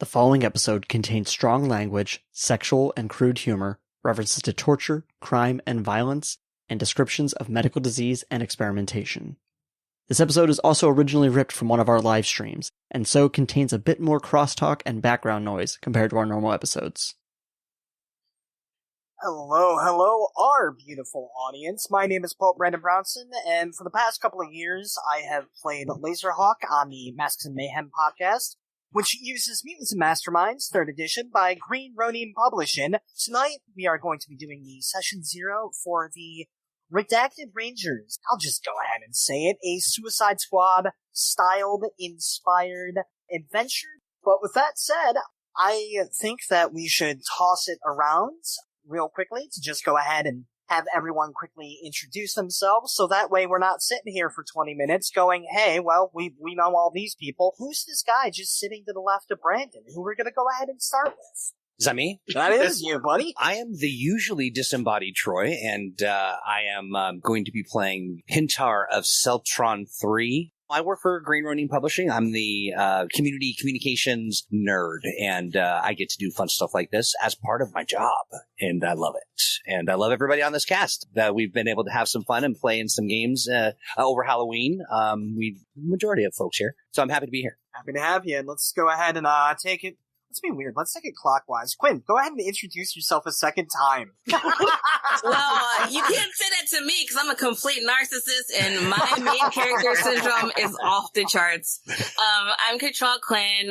The following episode contains strong language, sexual and crude humor, references to torture, crime, and violence, and descriptions of medical disease and experimentation. This episode is also originally ripped from one of our live streams, and so contains a bit more crosstalk and background noise compared to our normal episodes. Hello, our beautiful audience. My name is Pope Brandon Brownson, and for the past couple of years, I have played Laserhawk on the Masks and Mayhem podcast, which uses Mutants and Masterminds, 3rd edition, by Green Ronin Publishing. Tonight, we are going to be doing the Session 0 for the Redacted Rangers. I'll just go ahead and say it. A Suicide Squad styled, inspired adventure. But with that said, I think that we should toss it around real quickly to just go ahead and have everyone quickly introduce themselves, so that way we're not sitting here for 20 minutes going, hey, well, we know all these people. Who's this guy just sitting to the left of Brandon, who we're going to go ahead and start with? Is that me? That is you, buddy. I am the usually disembodied Troy, and I am going to be playing Pintar of Celtron 3. I work for Green Ronin Publishing. I'm the community communications nerd, and I get to do fun stuff like this as part of my job, and I love it. And I love everybody on this cast. We've been able to have some fun and play in some games over Halloween. Majority of folks here, so I'm happy to be here. Happy to have you, and let's go ahead and take it. Let's be weird. Let's take it clockwise. Quinn, go ahead and introduce yourself a second time. Well, you can't say that to me because I'm a complete narcissist and my main character syndrome is off the charts. I'm Quin.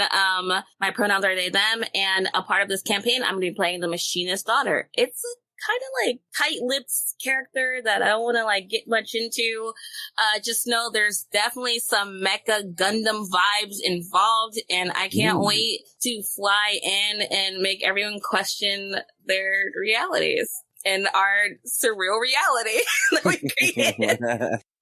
My pronouns are they, them, and a part of this campaign, I'm going to be playing the Machinist daughter. It's a kind of like tight-lipped character that I don't want to get much into. Just know there's definitely some Mecha Gundam vibes involved, and I can't wait to fly in and make everyone question their realities and our surreal reality that we created.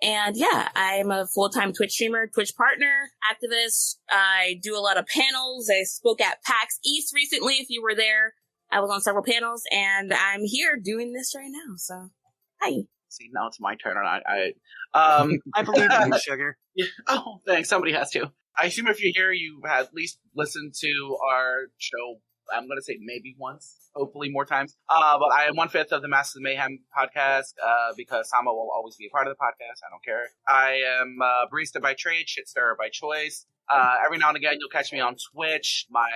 And yeah, I'm a full-time Twitch streamer, Twitch partner, activist. I do a lot of panels. I spoke at PAX East recently, if you were there. I was on several panels, and I'm here doing this right now, so hi. See, now it's my turn, and I believe in you, Sugar. Yeah. Oh, thanks. Somebody has to. I assume if you're here, you have at least listened to our show, I'm going to say maybe once, hopefully more times. But I am 1/5 of the Masks of Mayhem podcast, because Sama will always be a part of the podcast. I don't care. I am barista by trade, shitstirrer by choice. Every now and again, you'll catch me on Twitch. My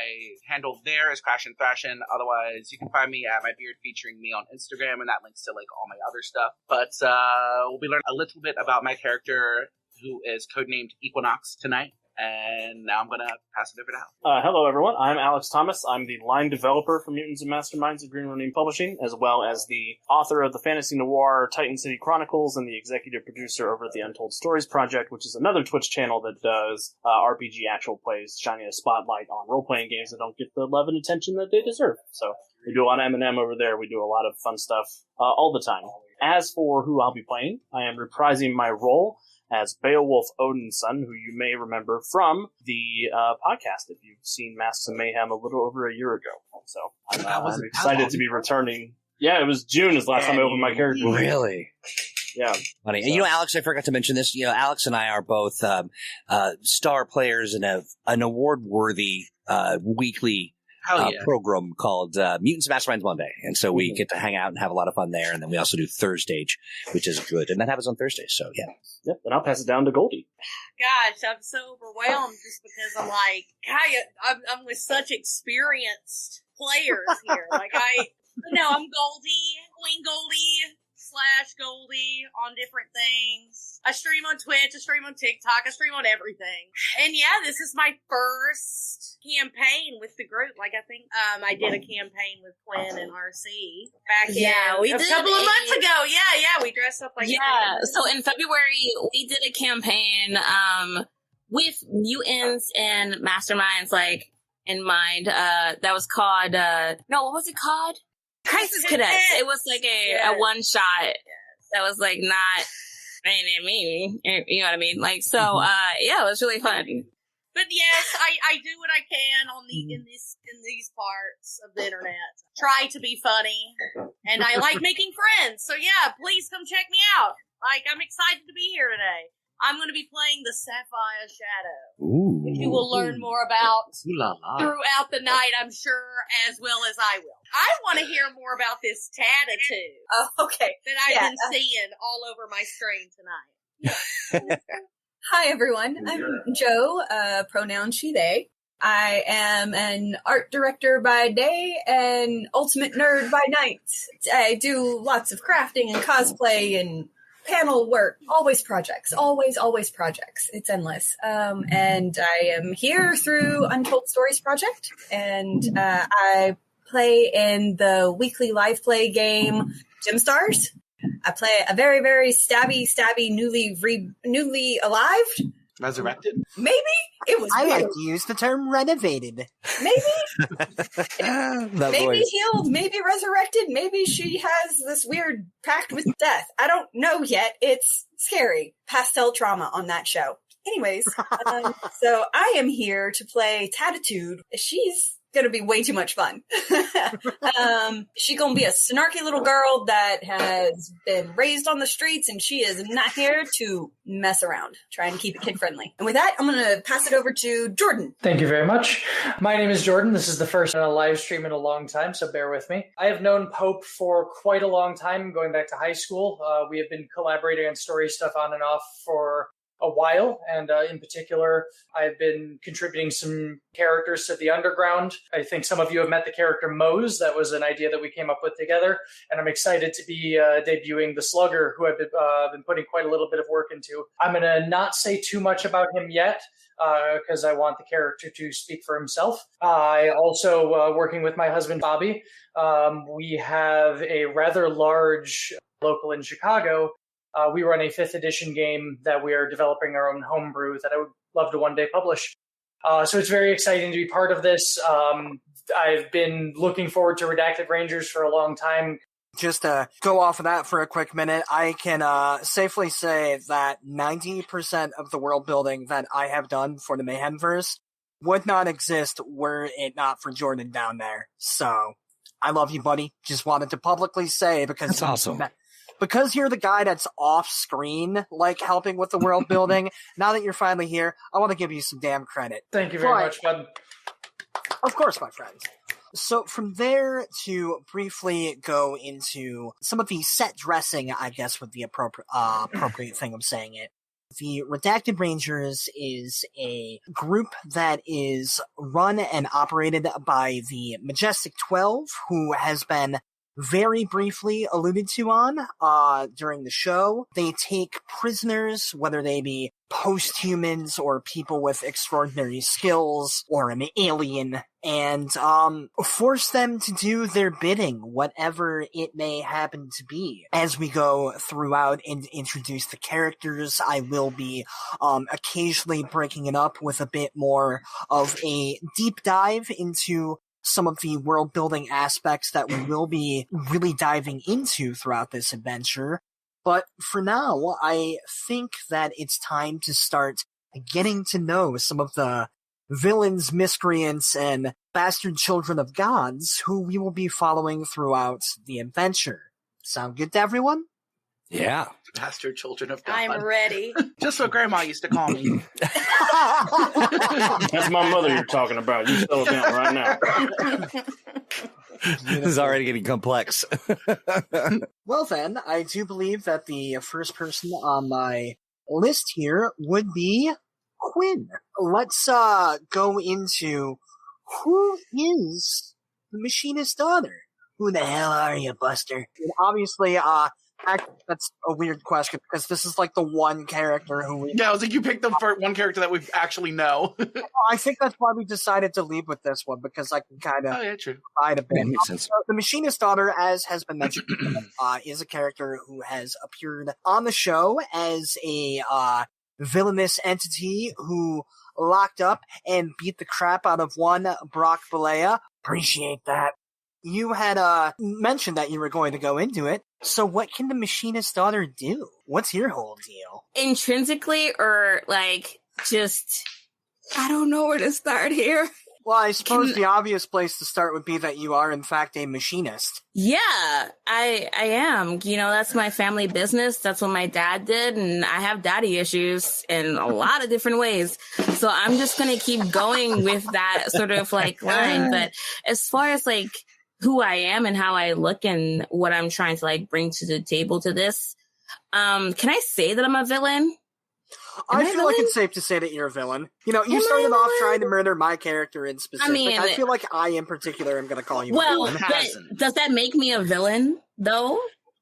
handle there is Crash and Fashion. Otherwise, you can find me at My Beard featuring me on Instagram, and that links to all my other stuff. But we'll be learning a little bit about my character, who is codenamed Equinox tonight. And now I'm going to pass it over to Al. Hello, everyone. I'm Alex Thomas. I'm the line developer for Mutants and Masterminds at Green Ronin Publishing, as well as the author of the fantasy noir Titan City Chronicles and the executive producer over at the Untold Stories Project, which is another Twitch channel that does RPG actual plays, shining a spotlight on role-playing games that don't get the love and attention that they deserve. So we do a lot of M&M over there. We do a lot of fun stuff all the time. As for who I'll be playing, I am reprising my role as Beowulf Odinson, who you may remember from the podcast if you've seen Masks and Mayhem a little over a year ago. So I'm excited to be returning. Yeah, it was June is the last time I opened my character. Really? Yeah. Funny. And Alex, I forgot to mention this. Alex and I are both star players in an award-worthy weekly program called Mutants and Masterminds Monday. And so we get to hang out and have a lot of fun there. And then we also do Thurstage, which is good. And that happens on Thursdays. So, yeah. Yep. And I'll pass it down to Goldi. Gosh, I'm so overwhelmed just because I'm I'm with such experienced players here. I'm Goldi, Goldi on different things. I stream on Twitch, I stream on TikTok, I stream on everything. And yeah, this is my first campaign with the group. I think I did a campaign with Quin and RC back a couple of months ago. Yeah, we dressed up like so in February, we did a campaign with mutants and masterminds in mind. That was called, what was it called? Crisis Cadets. It was a one shot that was not me. You know what I mean? It was really fun. But yes, I do what I can in these parts of the internet. Try to be funny, and I like making friends. So yeah, please come check me out. I'm excited to be here today. I'm going to be playing the Sapphire Shadow. Ooh. Which you will learn more about Ooh la la. throughout the night, I'm sure, as well as I will. I want to hear more about this Tatitude Oh, okay. that I've been seeing all over my screen tonight. Hi, everyone. I'm Joe, pronoun she, they. I am an art director by day and ultimate nerd by night. I do lots of crafting and cosplay and panel work. Always projects. Always projects. It's endless. And I am here through Untold Stories Project, and I play in the weekly live play game Gem Stars. I play a very, very stabby, newly alive. Resurrected? Maybe it was. I weird. like to use the term renovated. Maybe That maybe voice. healed, maybe resurrected, maybe she has this weird pact with death. I don't know yet. It's scary. Pastel trauma on that show. Anyways, so I am here to play Tatitude. She's gonna be way too much fun. She's gonna be a snarky little girl that has been raised on the streets, and she is not here to mess around. Trying to keep it kid friendly. And with that, I'm gonna pass it over to Jordan. Thank you very much. My name is Jordan. This is the first live stream in a long time, so bear with me. I have known Pope for quite a long time, going back to high school. We have been collaborating on story stuff on and off for a while, and in particular, I've been contributing some characters to the Underground. I think some of you have met the character Mose. That was an idea that we came up with together, and I'm excited to be debuting the Slugger, who I've been putting quite a little bit of work into. I'm going to not say too much about him yet, because I want the character to speak for himself. I also, working with my husband, Bobby, we have a rather large local in Chicago. We run a 5th edition game that we are developing our own homebrew that I would love to one day publish. So it's very exciting to be part of this. I've been looking forward to Redacted Rangers for a long time. Just to go off of that for a quick minute, I can safely say that 90% of the world building that I have done for the Mayhemverse would not exist were it not for Jordan down there. So, I love you, buddy. Just wanted to publicly say, because That's awesome. Because you're the guy that's off screen, like, helping with the world building, now that you're finally here, I want to give you some damn credit. Thank you very much, bud. Of course, my friends. So from there to briefly go into some of the set dressing, I guess would be appropriate thing of saying it. The Redacted Rangers is a group that is run and operated by the Majestic 12, who has been very briefly alluded to on during the show. They take prisoners, whether they be post-humans or people with extraordinary skills or an alien, and force them to do their bidding, whatever it may happen to be. As we go throughout and introduce the characters, I will be occasionally breaking it up with a bit more of a deep dive into some of the world building aspects that we will be really diving into throughout this adventure. But for now, I think that it's time to start getting to know some of the villains, miscreants, and bastard children of gods who we will be following throughout the adventure. Sound good to everyone? Yeah. Bastard children of God. I'm ready. Just what Grandma used to call me. That's my mother you're talking about. You settle down right now. This is already getting complex. Well then, I do believe that the first person on my list here would be Quin. Let's go into who is the Machinist daughter? Who the hell are you, Buster? And obviously, that's a weird question because this is like the one character who we. Yeah, I was like, you picked the one character that we actually know. I think that's why we decided to lead with this one because I can kind of Oh, yeah, true. provide a bit. That makes sense. The Machinist daughter, as has been mentioned, is a character who has appeared on the show as a villainous entity who locked up and beat the crap out of one Brock Balea. Appreciate that. You had mentioned that you were going to go into it. So what can the Machinist daughter do? What's your whole deal? Intrinsically, or like just, I don't know where to start here. Well, I suppose the obvious place to start would be that you are, in fact, a machinist. Yeah, I am. You know, that's my family business. That's what my dad did, and I have daddy issues in a lot of different ways. So I'm just going to keep going with that sort of like line. But as far as like who I am and how I look and what I'm trying to like bring to the table to this, can I say that I'm a villain? I feel like it's safe to say that you're a villain. You know, you started off trying to murder my character in specific. I feel like I, in particular, am going to call you a villain. But does that make me a villain, though?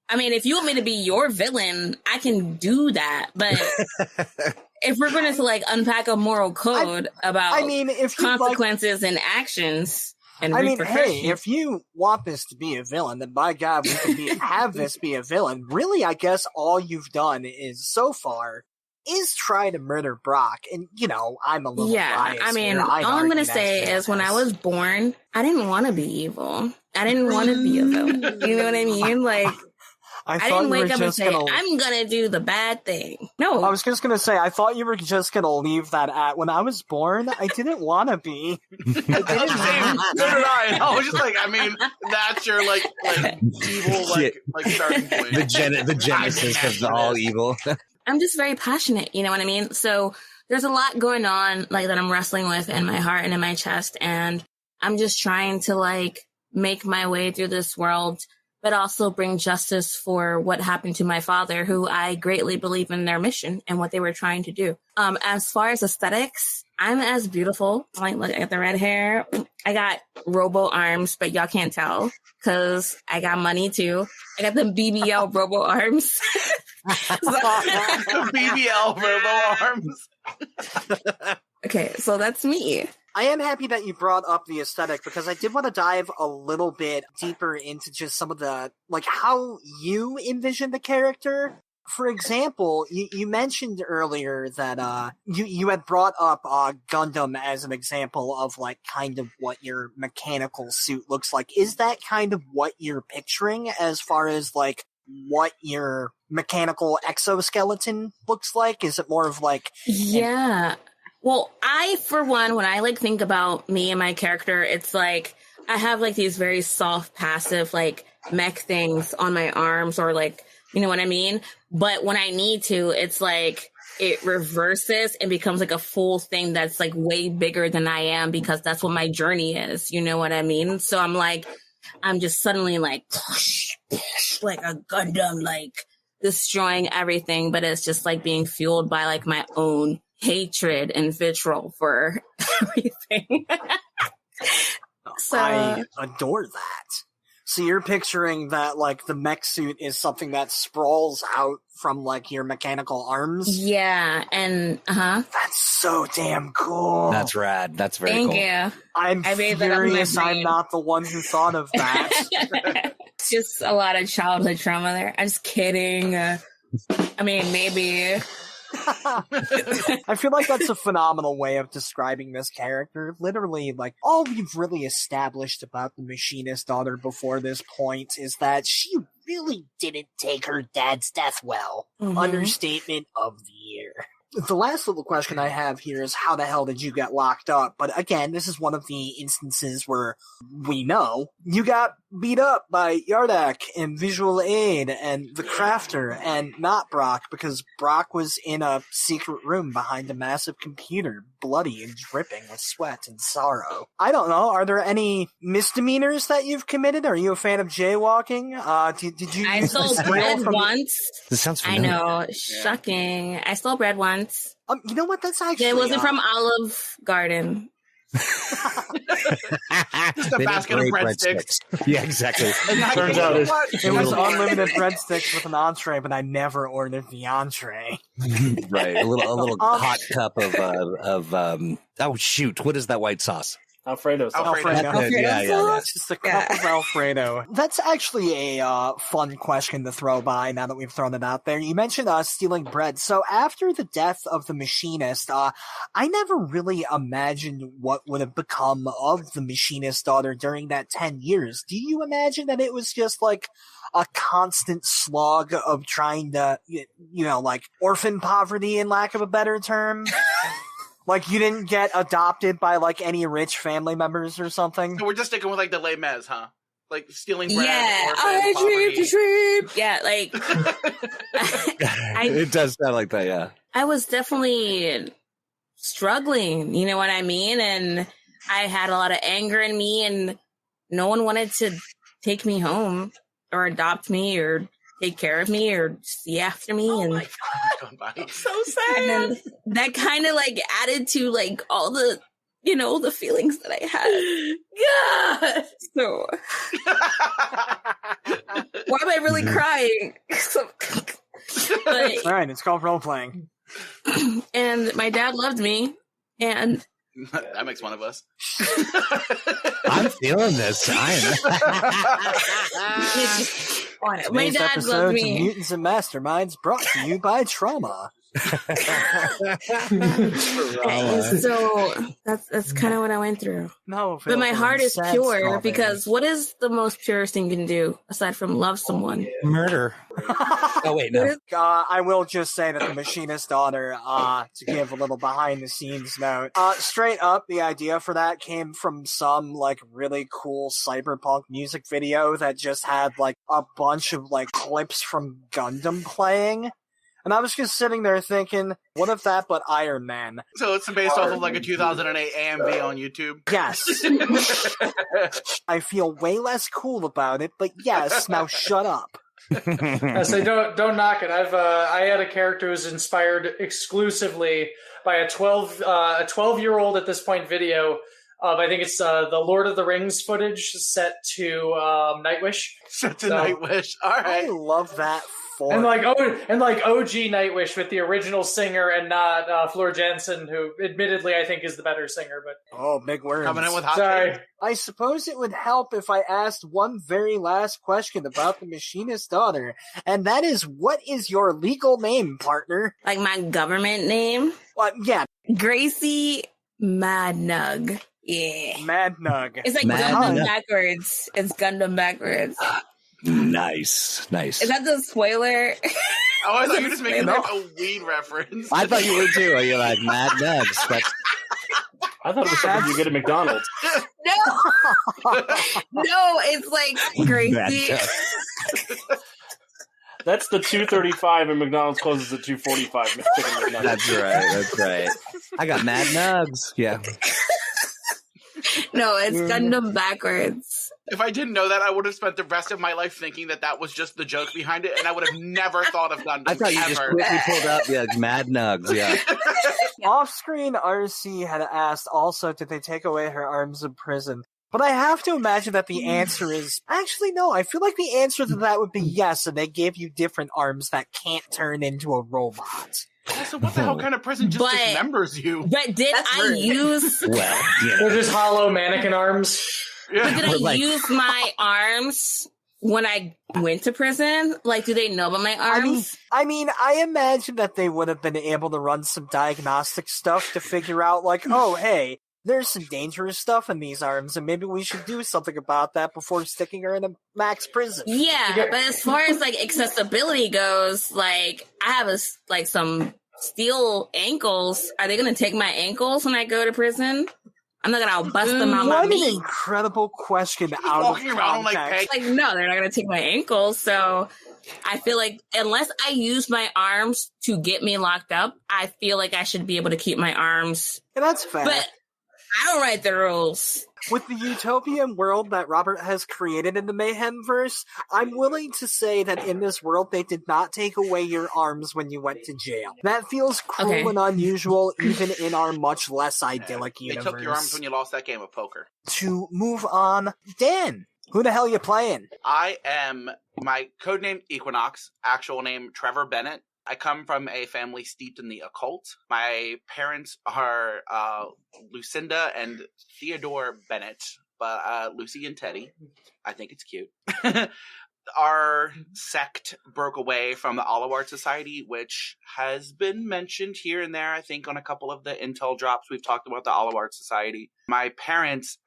I mean, if you want me to be your villain, I can do that. But if we're going to, like, unpack a moral code about if consequences and actions... hey, if you want this to be a villain, then by God, we can have this be a villain. Really, I guess all you've done is, so far... is try to murder Brock, and you know, I'm a little biased. I mean, here. all I'm gonna say is when I was born, I didn't want to be evil. I didn't want to be a villain. You know what I mean? Like, I didn't wake up and say, I'm gonna do the bad thing. No. I was just gonna say, I thought you were just gonna leave that at, when I was born, I didn't want to be. So did I. I was just like, I mean, that's your, like evil, like starting point. The genesis of all evil. I'm just very passionate, you know what I mean? So there's a lot going on, like, that I'm wrestling with in my heart and in my chest, and I'm just trying to, like, make my way through this world, but also bring justice for what happened to my father, who I greatly believe in their mission and what they were trying to do. As far as aesthetics, I'm as beautiful. Like, look at the red hair. I got robo arms, but y'all can't tell because I got money too. I got the BBL robo arms. BBL robo arms. Okay, so that's me. I am happy that you brought up the aesthetic because I did want to dive a little bit deeper into just some of the, like, how you envision the character. For example, you mentioned earlier that you had brought up Gundam as an example of, like, kind of what your mechanical suit looks like. Is that kind of what you're picturing as far as, like, what your mechanical exoskeleton looks like? Is it more of, like... Yeah. Well, I, for one, when I, like, think about me and my character, it's like, I have, like, these very soft, passive, like, mech things on my arms or, like, you know what I mean? But when I need to, it's like, it reverses and becomes, like, a full thing that's, like, way bigger than I am because that's what my journey is. You know what I mean? So I'm, like, I'm just suddenly, like, like a Gundam, like, destroying everything, but it's just, like, being fueled by, like, my own hatred and vitriol for everything. So I adore that. So you're picturing that, like, the mech suit is something that sprawls out from, like, your mechanical arms? Yeah, and, That's so damn cool. That's rad. That's very cool. Thank you. I'm furious I'm not the one who thought of that. It's just a lot of childhood trauma there. I'm just kidding. I mean, maybe... I feel like that's a phenomenal way of describing this character. Literally, like, all we've really established about the Machinist daughter before this point is that she really didn't take her dad's death well. Mm-hmm. Understatement of the year. The last little question I have here is how the hell did you get locked up? But again, this is one of the instances where we know you got beat up by Yardak and Visual Aid and the Crafter and not Brock because Brock was in a secret room behind a massive computer, bloody and dripping with sweat and sorrow. I don't know. Are there any misdemeanors that you've committed? Are you a fan of jaywalking? Did you? I stole bread once. This sounds familiar. I know. Shocking. I stole bread once. You know what? That's actually... It wasn't from Olive Garden. Just a basket of breadsticks. Yeah, exactly. Turns out it was unlimited breadsticks with an entree, but I never ordered the entree. Right, a little hot cup of oh shoot, what is that white sauce? Alfredo sauce. Alfredo. Yeah. Just a cup of Alfredo. That's actually a fun question to throw by now that we've thrown it out there. You mentioned stealing bread. So after the death of the Machinist, I never really imagined what would have become of the Machinist daughter during that 10 years. Do you imagine that it was just like a constant slog of trying to, you know, like orphan poverty, in lack of a better term? Like, you didn't get adopted by, like, any rich family members or something? So we're just sticking with, like, the Les Mis, huh? Like, stealing bread, Yeah, orphan, I poverty. dream to dream. Yeah, like It does sound like that, yeah. I was definitely struggling, you know what I mean? And I had a lot of anger in me, and no one wanted to take me home or adopt me or take care of me or see after me. And my God, I'm So sad. and then that kind of like added to like all the, you know, the feelings that I had. God. So why am I really crying? But, Alright, it's called role-playing. and my dad loved me, and That makes one of us. I'm feeling this. my Today's dad episodes loved of me. Mutants and Masterminds brought to you by Trauma. So that's kind of what I went through. No, But my Phil, heart is sad pure strawberries. because what is the most purest thing you can do aside from love someone? Murder. Oh, wait, no. I will just say that the Machinist daughter, to give a little behind-the-scenes note, straight up, the idea for that came from some, like, really cool cyberpunk music video that just had, like, a bunch of, like, clips from Gundam playing. And I was just sitting there thinking, what if that but Iron Man? So it's based off of like a 2008 AMV on YouTube. Yes. I feel way less cool about it, but yes, now shut up. I say don't knock it. I had a character who was inspired exclusively by a 12-year-old at this point video of, I think it's the Lord of the Rings footage set to Nightwish. Set to Nightwish. All right. I love that for And like OG Nightwish with the original singer and not Floor Jansen, who admittedly I think is the better singer. But oh, big words. Coming in with hot sorry. takes. I suppose it would help if I asked one very last question about the Machinist daughter, and that is, what is your legal name, partner? Like my government name? Yeah, Gracie Madnug. Yeah. Madnug. It's like Madnug. Gundam backwards. It's Gundam backwards. Nice. Is that the spoiler? Oh, I thought you were just making like a weed reference. I thought you were too. You're like, Mad Nugs. But I thought it was something you get at McDonald's. No. No, it's like Gracie. That's the 2:35 and McDonald's closes at 2:45. That's right. I got Mad Nugs. Yeah. No, it's Gundam backwards. If I didn't know that, I would have spent the rest of my life thinking that that was just the joke behind it, and I would have never thought of Gundam. I thought you just ever. quickly pulled up, yeah, Mad Nugs, yeah. Off-screen, RC had asked also, did they take away her arms in prison? But I have to imagine that the answer is... Actually, no, I feel like the answer to that would be yes, and they gave you different arms that can't turn into a robot. So what the hell kind of prison just dismembers you? But did I use... Well, you know. They're just hollow mannequin arms. Yeah. But did I use my arms when I went to prison? Like, do they know about my arms? I mean, I imagine that they would have been able to run some diagnostic stuff to figure out, like, oh, hey, there's some dangerous stuff in these arms, and maybe we should do something about that before sticking her in a max prison. Yeah, but as far as, like, accessibility goes, like, I have, some steel ankles. Are they going to take my ankles when I go to prison? I'm not gonna bust them on my What an meat. incredible question out of Walking around like context. pegs. Like, no, they're not gonna take my ankles. So I feel like unless I use my arms to get me locked up, I feel like I should be able to keep my arms. And that's fair. But I don't write the rules. With the utopian world that Robert has created in the Mayhem verse, I'm willing to say that in this world they did not take away your arms when you went to jail. That feels cruel and unusual even in our much less idyllic They universe. took your arms when you lost that game of poker. To move on, Dan, who the hell you playing? I am my codename Equinox, actual name Trevor Bennet. I come from a family steeped in the occult. My parents are Lucinda and Theodore Bennett, but Lucy and Teddy. I think it's cute. Our sect broke away from the Alaward Society, which has been mentioned here and there, I think, on a couple of the intel drops. We've talked about the Alaward Society. My parents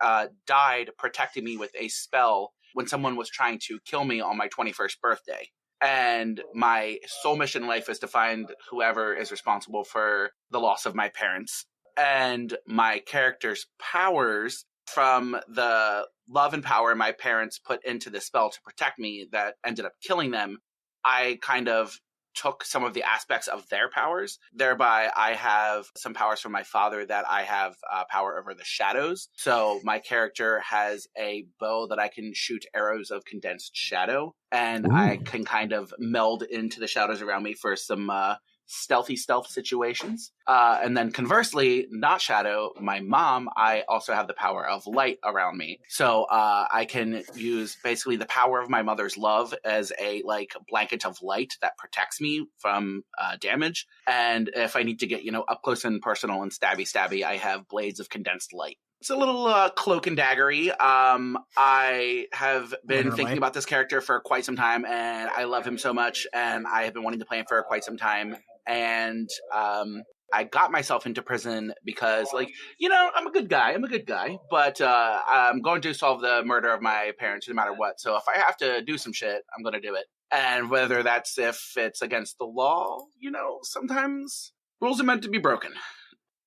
died protecting me with a spell when someone was trying to kill me on my 21st birthday. And my sole mission in life is to find whoever is responsible for the loss of my parents. and my character's powers from the love and power my parents put into the spell to protect me that ended up killing them, I kind of took some of the aspects of their powers. Thereby, I have some powers from my father that I have power over the shadows. So my character has a bow that I can shoot arrows of condensed shadow, and I can kind of meld into the shadows around me for some stealth situations. And then conversely, not shadow, my mom, I also have the power of light around me. So I can use basically the power of my mother's love as a blanket of light that protects me from damage. And if I need to get, up close and personal and stabby, I have blades of condensed light. It's a little cloak and daggery. I have been thinking about this character for quite some time, and I love him so much, and I have been wanting to play him for quite some time. And I got myself into prison because, I'm a good guy, but I'm going to solve the murder of my parents no matter what. So if I have to do some shit, I'm going to do it. And whether that's if it's against the law, sometimes rules are meant to be broken.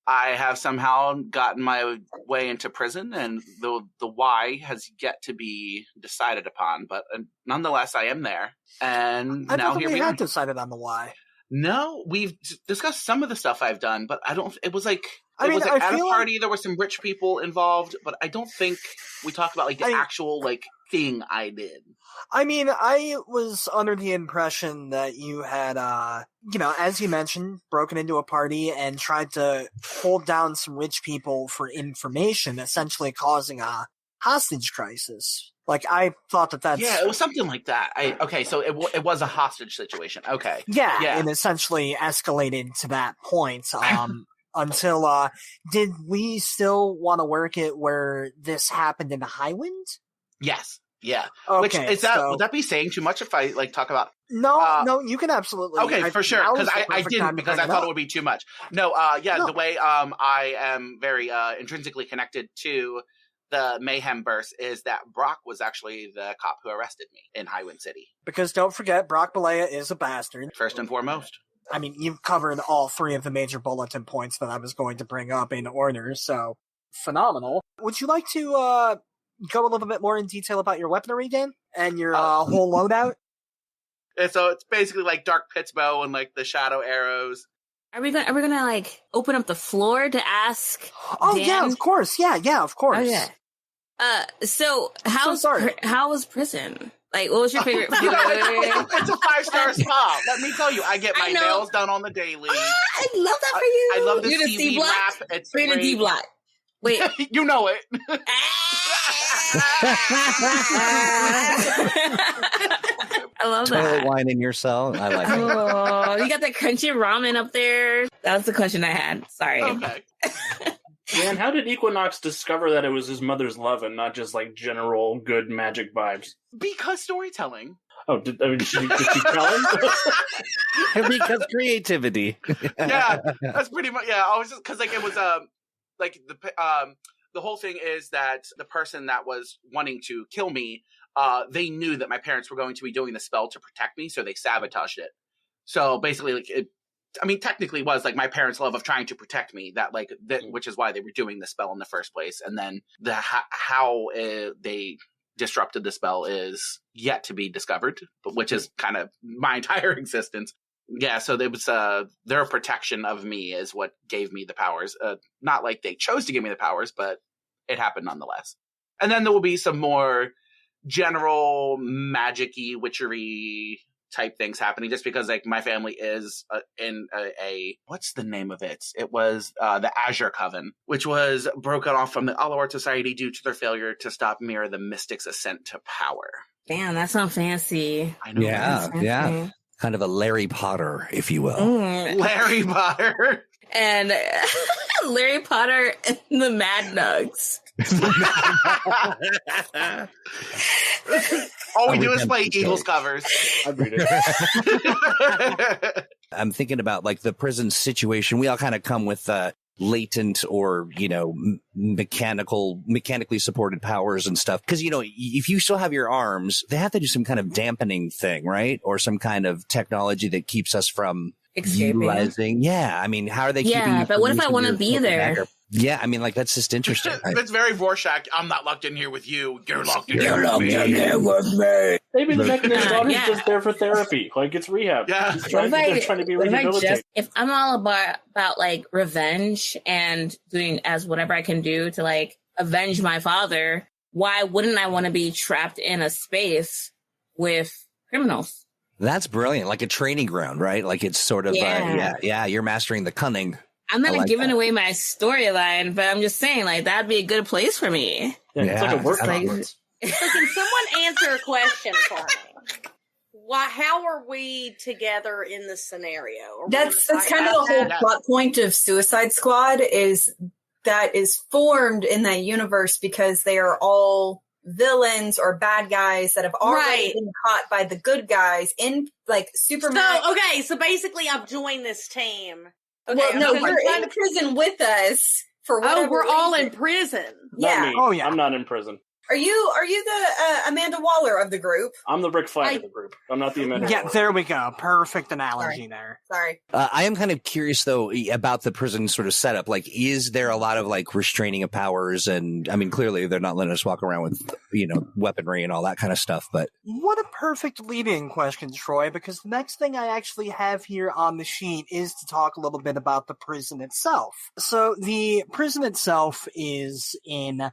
I have somehow gotten my way into prison, and the why has yet to be decided upon. But nonetheless, I am there. And now here we are. I decided on the why. No, we've discussed some of the stuff I've done, but I don't. It was at a party. There were some rich people involved, but I don't think we talked about the actual thing I did. I mean, I was under the impression that you had, as you mentioned, broken into a party and tried to hold down some rich people for information, essentially causing a hostage crisis. I thought that's... Yeah, it was something like that. So it was a hostage situation. Okay. Yeah, and essentially escalated to that point. Until, did we still want to work it where this happened in the Highwind? Yes. Yeah. Okay, Which is that? Would that be saying too much if I talk about? No, you can absolutely. Okay, for sure. Because I didn't because I thought it would be too much. No. The way I am very intrinsically connected to the Mayhem burst is that Brock was actually the cop who arrested me in Highwind City. Because don't forget, Brock Balea is a bastard. First and foremost. I mean, you've covered all three of the major bulletin points that I was going to bring up in order, so phenomenal. Would you like to go a little bit more in detail about your weaponry, Dan? And your whole loadout? And so it's basically Dark Pit's bow and the shadow arrows. Are we gonna open up the floor to ask? Oh Dan? yeah, of course. Yeah, of course. Oh yeah. So how was prison? What was your favorite? It's a 5-star spot. Let me tell you, I get my nails done on the daily. I love that for you. I love the seaweed wrap. It's great. D block. Wait, you know it. I love Toilet wine in your cell. I like it. Oh, you got the crunchy ramen up there. That was the question I had. Sorry. Okay. Man, how did Equinox discover that it was his mother's love and not just general good magic vibes? Because storytelling. Oh, did she tell him? Because creativity. Yeah, that's pretty much. Yeah, I was just because it was the whole thing is that the person that was wanting to kill me, they knew that my parents were going to be doing the spell to protect me, so they sabotaged it. So basically, technically it was my parents' love of trying to protect me, which is why they were doing the spell in the first place. And then how they disrupted the spell is yet to be discovered, but which is kind of my entire existence. Yeah, so it was their protection of me is what gave me the powers. Not they chose to give me the powers, but it happened nonetheless. And then there will be some more general magic-y, witchery type things happening, just because my family is in a what's the name of it? It was the Azure Coven, which was broken off from the Aluard Society due to their failure to stop Mira the Mystic's ascent to power. Damn, that sounds fancy. I know. Yeah. Kind of a Larry Potter, if you will. Larry Potter. And Larry Potter and the Madnugs. All we do is play Eagles covers. I'm thinking about the prison situation. We all kind of come with latent or, mechanically supported powers and stuff. Because, if you still have your arms, they have to do some kind of dampening thing, right? Or some kind of technology that keeps us from Escaping. utilizing. Yeah, I mean, how are they keeping? Yeah, you but from what if I losing want to your be focus there? back? Yeah, I mean, like that's just interesting. It's very Rorschach. I'm not locked in here with you. You're locked in You're here locked with in me. there with me. Maybe the Machinist daughter's Yeah. just there for therapy. Like, it's rehab. Yeah. They're trying to be rehabilitated. If I'm all about like revenge and doing as whatever I can do to like avenge my father, why wouldn't I want to be trapped in a space with criminals? That's brilliant. Like a training ground, right? Like it's sort of, Yeah. you're mastering the cunning. I'm not I like giving that. away my storyline, but I'm just saying, like, that'd be a good place for me. Yeah, it's like a work Like- conference. So can someone answer a question for me? How are we together in this scenario? Are we That's gonna talk kind of the about whole that? plot point of Suicide Squad is that is formed in that universe because they are all villains or bad guys that have already Right. been caught by the good guys in like Superman. So, okay, so basically I've joined this team. Okay, Well, no, I'm you're trying in prison with us for whatever we're all in reason. prison. Yeah. Not me. Oh, yeah. I'm not in prison. Are you the Amanda Waller of the group? I'm the Rick Flag of the group. I'm not the Amanda Yeah, Waller. there we go. Perfect analogy there. Sorry. I am kind of curious though about the prison sort of setup. Like, is there a lot of like restraining of powers? And I mean, clearly they're not letting us walk around with, weaponry and all that kind of stuff, but What a perfect lead-in question, Troy, because the next thing I actually have here on the sheet is to talk a little bit about the prison itself. So the prison itself is in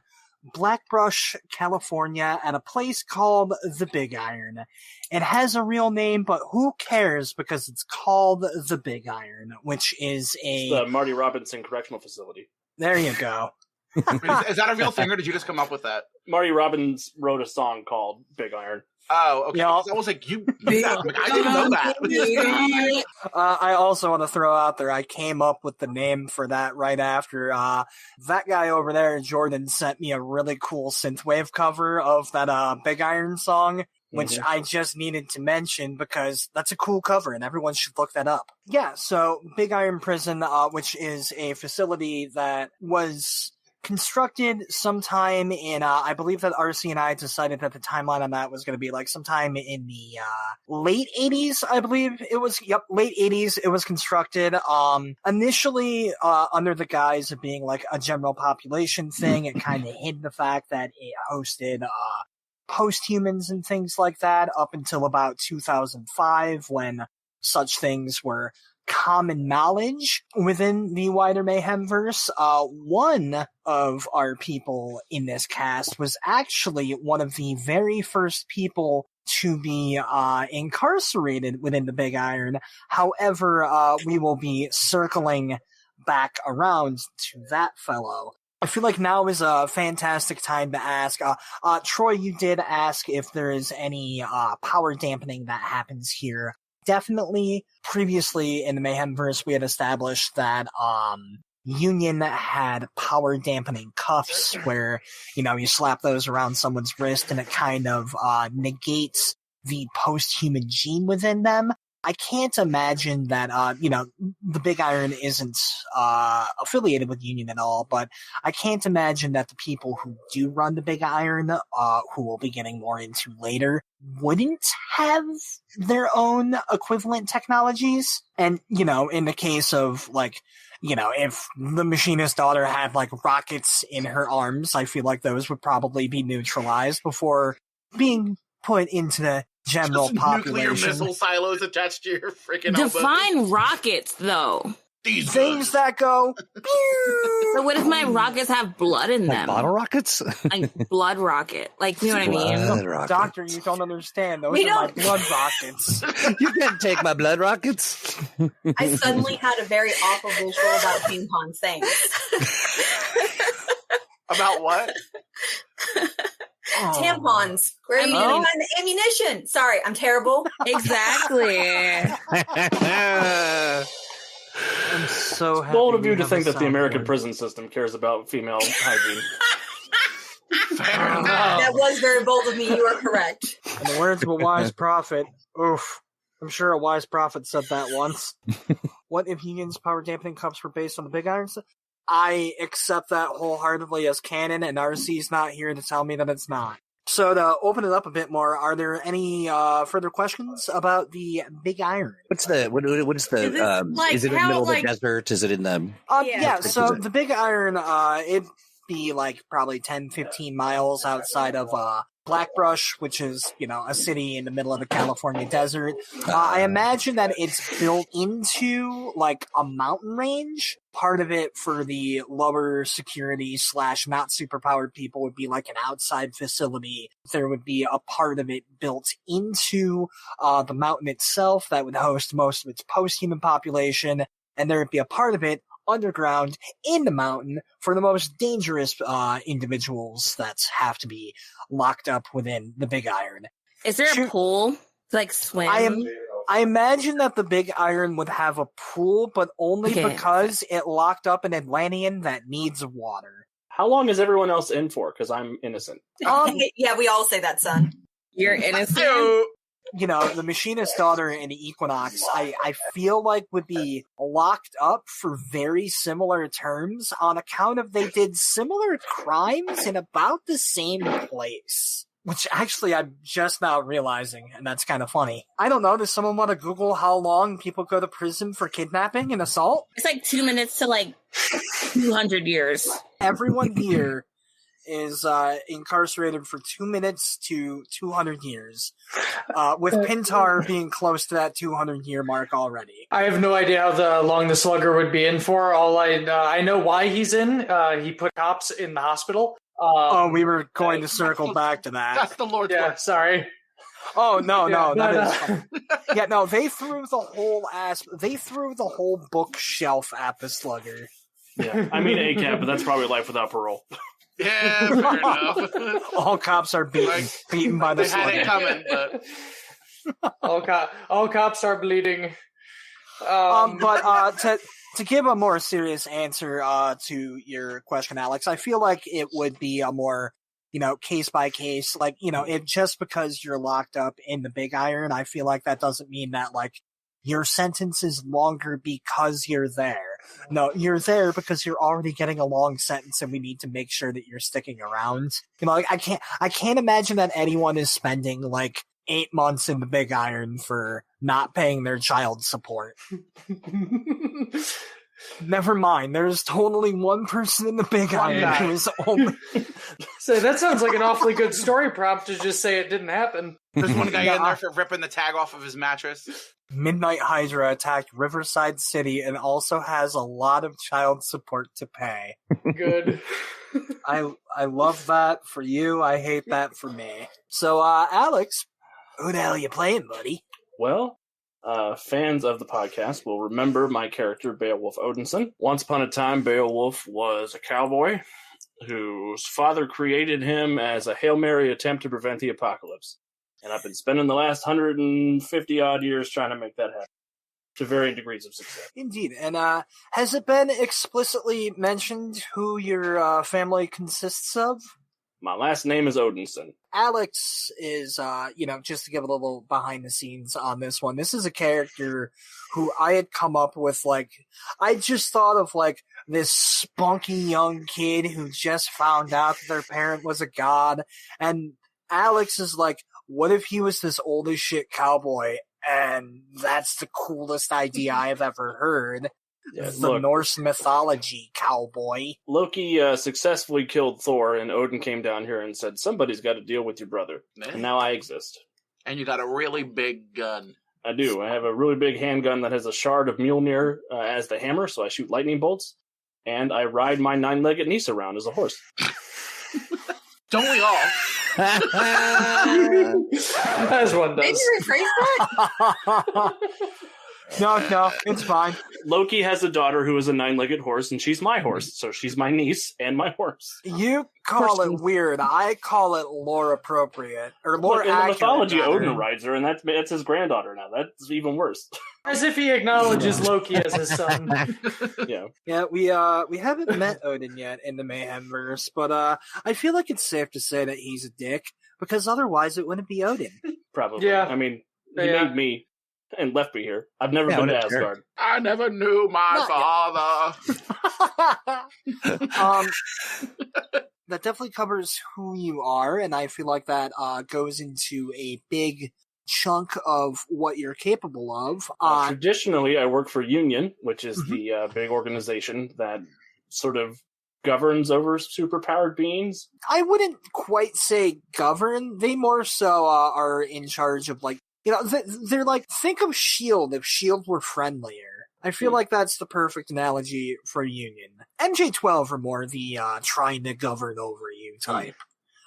Blackbrush, California, at a place called the Big Iron. It has a real name, but who cares because it's called the Big Iron, which is It's the Marty Robinson Correctional Facility. There you go. Is that a real thing, or did you just come up with that? Marty Robbins wrote a song called Big Iron. Oh, okay. Yeah. I was like, I didn't know that. I also want to throw out there, I came up with the name for that right after that guy over there, Jordan, sent me a really cool synthwave cover of that Big Iron song, which I just needed to mention because that's a cool cover and everyone should look that up. Yeah, so Big Iron Prison, which is a facility that was constructed sometime in, I believe that RC and I decided that the timeline on that was going to be like sometime in the late 80s, I believe it was. Yep, late 80s it was constructed. Initially under the guise of being like a general population thing, it kind of hid the fact that it hosted post-humans and things like that up until about 2005 when such things were common knowledge within the wider Mayhem verse. One of our people in this cast was actually one of the very first people to be incarcerated within the Big Iron. However, we will be circling back around to that fellow. I feel like now is a fantastic time to ask. Troy, you did ask if there is any power dampening that happens here. Definitely, previously in the Mayhem verse, we had established that Union had power dampening cuffs where, you slap those around someone's wrist and it kind of negates the post-human gene within them. I can't imagine that, the Big Iron isn't affiliated with Union at all, but I can't imagine that the people who do run the Big Iron, who we'll be getting more into later, wouldn't have their own equivalent technologies. And, in the case of, if the Machinist daughter had, rockets in her arms, I feel like those would probably be neutralized before being put into the general population. Nuclear missile silos attached to your freaking elbow. Define rockets, though. These things that go. So what if my rockets have blood in them? bottle rockets? Like blood rocket. Like, you know what I mean? Blood rockets. Doctor, you don't understand. Those We are my don't- blood rockets. You can't take my blood rockets. I suddenly had a very awful visual about ping pong. Thanks. About what? Tampons. Where you Oh. find the ammunition? Sorry, I'm terrible. Exactly. I'm so happy. Bold of you we to have a think that the American soundboard. prison system cares about female hygiene. Fair enough. That was very bold of me. You are correct. In the words of a wise prophet, oof. I'm sure a wise prophet said that once. What if Union's power dampening cups were based on the Big Iron? I accept that wholeheartedly as canon, and RC's not here to tell me that it's not. So to open it up a bit more, are there any further questions about the Big Iron? What is the is it in the middle of the desert? Is it in the so the Big Iron it'd be like probably 10-15 miles outside of Blackbrush, which is, a city in the middle of the California desert. I imagine that it's built into like a mountain range. Part of it for the lower security / not superpowered people would be like an outside facility. There would be a part of it built into the mountain itself that would host most of its post-human population, and there would be a part of it underground in the mountain for the most dangerous individuals that have to be locked up within the Big Iron. Is there a pool to like swim? I imagine that the Big Iron would have a pool, but only because it locked up an Atlantean that needs water. How long is everyone else in for? Because I'm innocent. Yeah, we all say that, son. You're innocent? The Machinist daughter in Equinox, I feel like would be locked up for very similar terms on account of they did similar crimes in about the same place. Which actually I'm just now realizing, and that's kind of funny. I don't know, does someone want to Google how long people go to prison for kidnapping and assault? It's like 2 minutes to like 200 years. Everyone here is incarcerated for 2 minutes to 200 years, with Pintar being close to that 200-year mark already. I have no idea how long the slugger would be in for. All I know why he's in. He put cops in the hospital. We were going to circle back to that. That's the Lord's Yeah, work. sorry. Oh no, is they threw the whole bookshelf at the slugger. Yeah, I mean ACAB, but that's probably life without parole. Yeah, fair enough. All cops are beaten by the they slugger. had it coming, but all cops are bleeding. To give a more serious answer to your question, Alex, I feel like it would be a more, case by case. Like, if just because you're locked up in the Big Iron, I feel like that doesn't mean that, like, your sentence is longer because you're there. No, you're there because you're already getting a long sentence and we need to make sure that you're sticking around. I can't imagine that anyone is spending, like, 8 months in the Big Iron for not paying their child support. Never mind, there's totally one person in the Big Iron who is only... So that sounds like an awfully good story prompt to just say it didn't happen. There's one guy in there for ripping the tag off of his mattress. Midnight Hydra attacked Riverside City and also has a lot of child support to pay. Good. I love that for you. I hate that for me. So, Alex, who the hell are you playing, buddy? Well, fans of the podcast will remember my character, Beowulf Odinson. Once upon a time, Beowulf was a cowboy whose father created him as a Hail Mary attempt to prevent the apocalypse. And I've been spending the last 150-odd years trying to make that happen, to varying degrees of success. Indeed. And has it been explicitly mentioned who your family consists of? My last name is Odinson. Alex is, just to give a little behind the scenes on this one, this is a character who I had come up with, I just thought of, this spunky young kid who just found out that their parent was a god, and Alex is like, what if he was this old as shit cowboy, and that's the coolest idea I've ever heard. Yeah, the Norse mythology cowboy. Loki successfully killed Thor, and Odin came down here and said, somebody's got to deal with your brother. And now I exist. And you got a really big gun. I do. I have a really big handgun that has a shard of Mjolnir as the hammer, so I shoot lightning bolts. And I ride my 9-legged niece around as a horse. Don't we all? As one does. Did you rephrase that? No, it's fine. Loki has a daughter who is a 9-legged horse, and she's my horse, so she's my niece and my horse. You call it weird. I call it lore appropriate. Or lore accurate. In the mythology, Odin rides her, and that's his granddaughter now. That's even worse. As if he acknowledges Loki as his son. Yeah, we haven't met Odin yet in the Mayhem verse, but I feel like it's safe to say that he's a dick, because otherwise it wouldn't be Odin. Probably. Yeah. I mean, he made me and left me here. I've never been to Asgard. I never knew my father. that definitely covers who you are, and I feel like that goes into a big chunk of what you're capable of. Traditionally, I work for Union, which is the big organization that sort of governs over superpowered beings. I wouldn't quite say govern. They more so are in charge of, like, you know, they're like, think of S.H.I.E.L.D. if S.H.I.E.L.D. were friendlier. I feel like that's the perfect analogy for Union. MJ-12 are more the trying to govern over you type.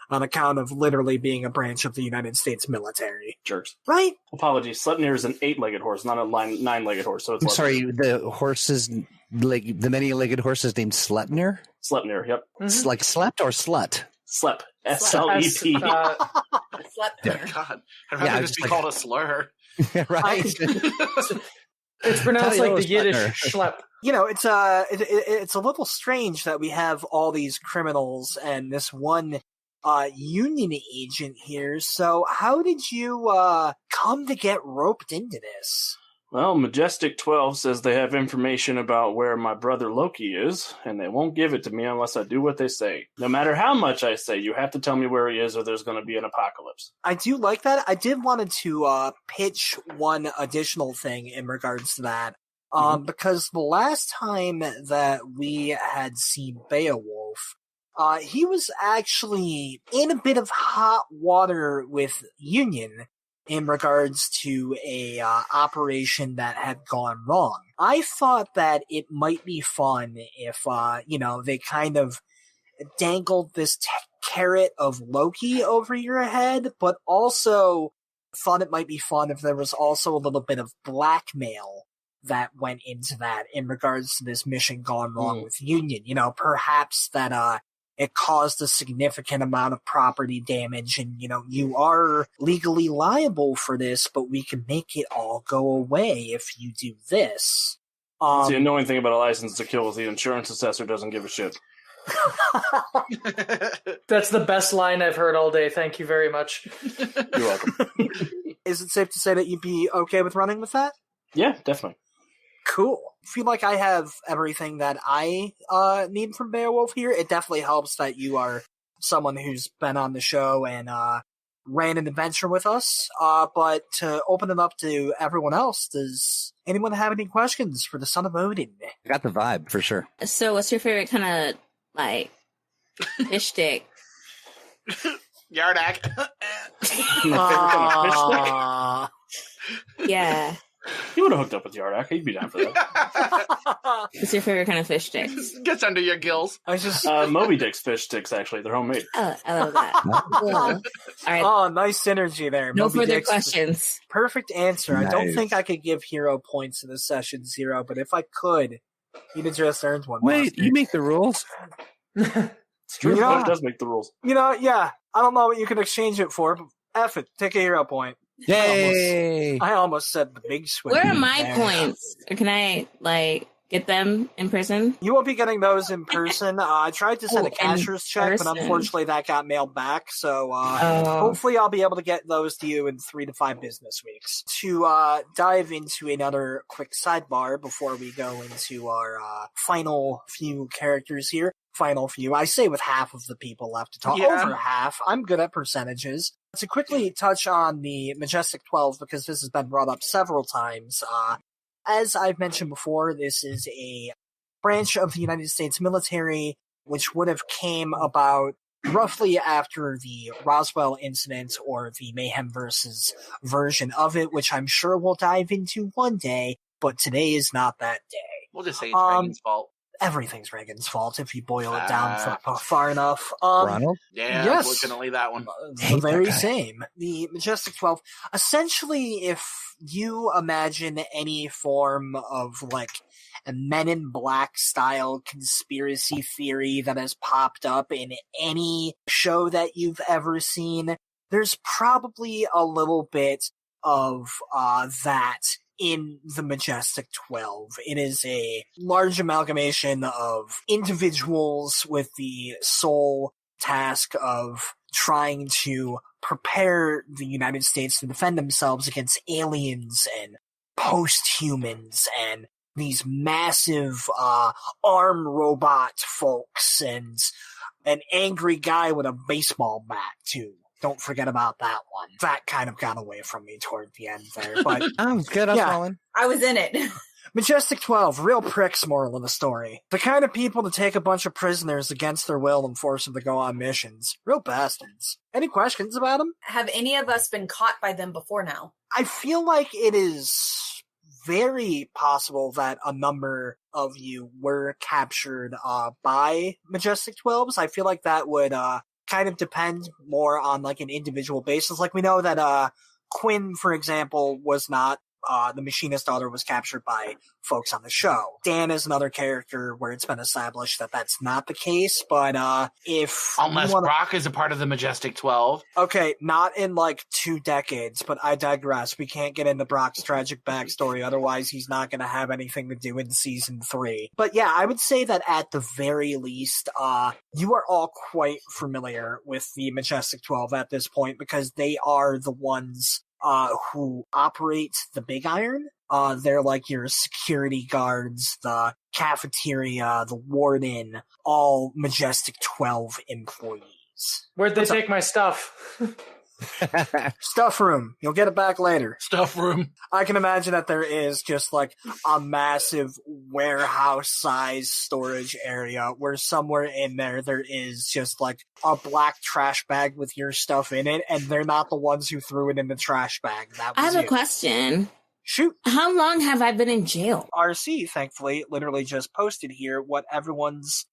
On account of literally being a branch of the United States military. Jerks. Right? Apologies. Sleipnir is an 8-legged horse, not a 9-legged horse. So it's I'm sorry, the horses, like the many-legged horse is named Sleipnir? Sleipnir, yep. It's like slept or slut? Slep. S-L-E-P. Sleipnir. God, I'd rather just be called a slur. Right? It's pronounced like the Yiddish schlep. You know, it's a little strange that we have all these criminals and this one Union agent here. So how did you come to get roped into this? Well, Majestic 12 says they have information about where my brother Loki is, and they won't give it to me unless I do what they say. No matter how much I say, you have to tell me where he is or there's going to be an apocalypse. I do like that. I did wanted to pitch one additional thing in regards to that. Because the last time that we had seen Beowulf, he was actually in a bit of hot water with Union in regards to a operation that had gone wrong. I thought that it might be fun if, they kind of dangled this carrot of Loki over your head, but also thought it might be fun if there was also a little bit of blackmail that went into that in regards to this mission gone wrong with Union. You know, perhaps that, it caused a significant amount of property damage and, you are legally liable for this, but we can make it all go away if you do this. The annoying thing about a license to kill is the insurance assessor doesn't give a shit. That's the best line I've heard all day. Thank you very much. You're welcome. Is it safe to say that you'd be okay with running with that? Yeah, definitely. Cool. I feel like I have everything that I need from Beowulf here. It definitely helps that you are someone who's been on the show and ran an adventure with us. But to open it up to everyone else, does anyone have any questions for the Son of Odin? I got the vibe, for sure. So what's your favorite kind of, like, fish stick? Yardak. Yeah. You would have hooked up with Yardak. He'd be down for that. What's your favorite kind of fish stick? Gets under your gills. I just Moby Dick's fish sticks, actually. They're homemade. Oh, I love that. Cool. All right. Oh, nice synergy there. No Moby further Dick's questions. Perfect answer. I don't Nice. think I could give hero points in this session 0, but if I could, you'd have just earned one. Wait, Monster. you make the rules? It's true. You know- It does make the rules. Yeah. I don't know what you can exchange it for, but F it. Take a hero point. Yay! I almost said the big swing. Where are my there. points? Or can I, like, get them in person? You won't be getting those in person. I tried to send a in cashier's check, but person. unfortunately that got mailed back. So hopefully I'll be able to get those to you in 3 to 5 business weeks. To dive into another quick sidebar before we go into our final few characters here. Final few. I say with half of the people left to talk. Yeah. Over half. I'm good at percentages. To quickly touch on the Majestic 12, because this has been brought up several times, as I've mentioned before, this is a branch of the United States military, which would have came about roughly after the Roswell incident or the Mayhem versus version of it, which I'm sure we'll dive into one day, but today is not that day. We'll just say it's Reagan's fault. Everything's Reagan's fault if you boil it down far enough. Ronald? Yeah, yes. unfortunately that one. The very same. The Majestic 12. Essentially, if you imagine any form of, like, a Men in Black style conspiracy theory that has popped up in any show that you've ever seen, there's probably a little bit of that in the Majestic 12. It is a large amalgamation of individuals with the sole task of trying to prepare the United States to defend themselves against aliens and post-humans and these massive arm robot folks and an angry guy with a baseball bat, too. Don't forget about that one. That kind of got away from me toward the end there. But Oh, good. I was following. I was in it. Majestic 12, real pricks, moral of the story. The kind of people to take a bunch of prisoners against their will and force them to go on missions. Real bastards. Any questions about them? Have any of us been caught by them before now? I feel like it is very possible that a number of you were captured by Majestic 12s. I feel like that would kind of depend more on like an individual basis. Like we know that Quin, for example, was not. The Machinist daughter was captured by folks on the show. Dan is another character where it's been established that that's not the case, but if... Unless Brock is a part of the Majestic 12. Okay, not in like 2 decades, but I digress. We can't get into Brock's tragic backstory, otherwise he's not going to have anything to do in Season 3. But yeah, I would say that at the very least, you are all quite familiar with the Majestic 12 at this point, because they are the ones who operate the Big Iron. They're like your security guards, the cafeteria, the warden, all Majestic 12 employees. Where'd they take my stuff? Stuff room. You'll get it back later. Stuff room. I can imagine that there is just like a massive warehouse-sized storage area where somewhere in there is just like a black trash bag with your stuff in it, and they're not the ones who threw it in the trash bag. That was I have a question. Shoot. How long have I been in jail? RC, thankfully, literally just posted here what everyone's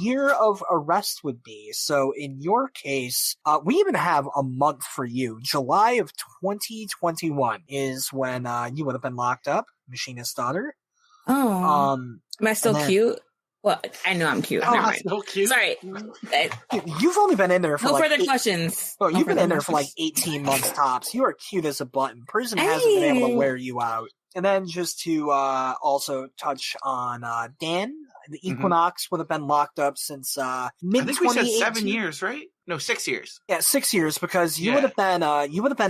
year of arrest would be. So in your case, we even have a month for you. July of 2021 is when you would have been locked up, Machinist daughter. Oh. Am I still cute? Well, I know I'm cute. Never mind. So cute. Sorry. You've only been in there for no like... further questions. Oh, you've been in there for like 18 months tops. You are cute as a button. Prison hasn't been able to wear you out. And then just to also touch on Dan, the Equinox would have been locked up since mid-2018. I think we said 7 years, right? No, 6 years. Yeah, 6 years, because you would have been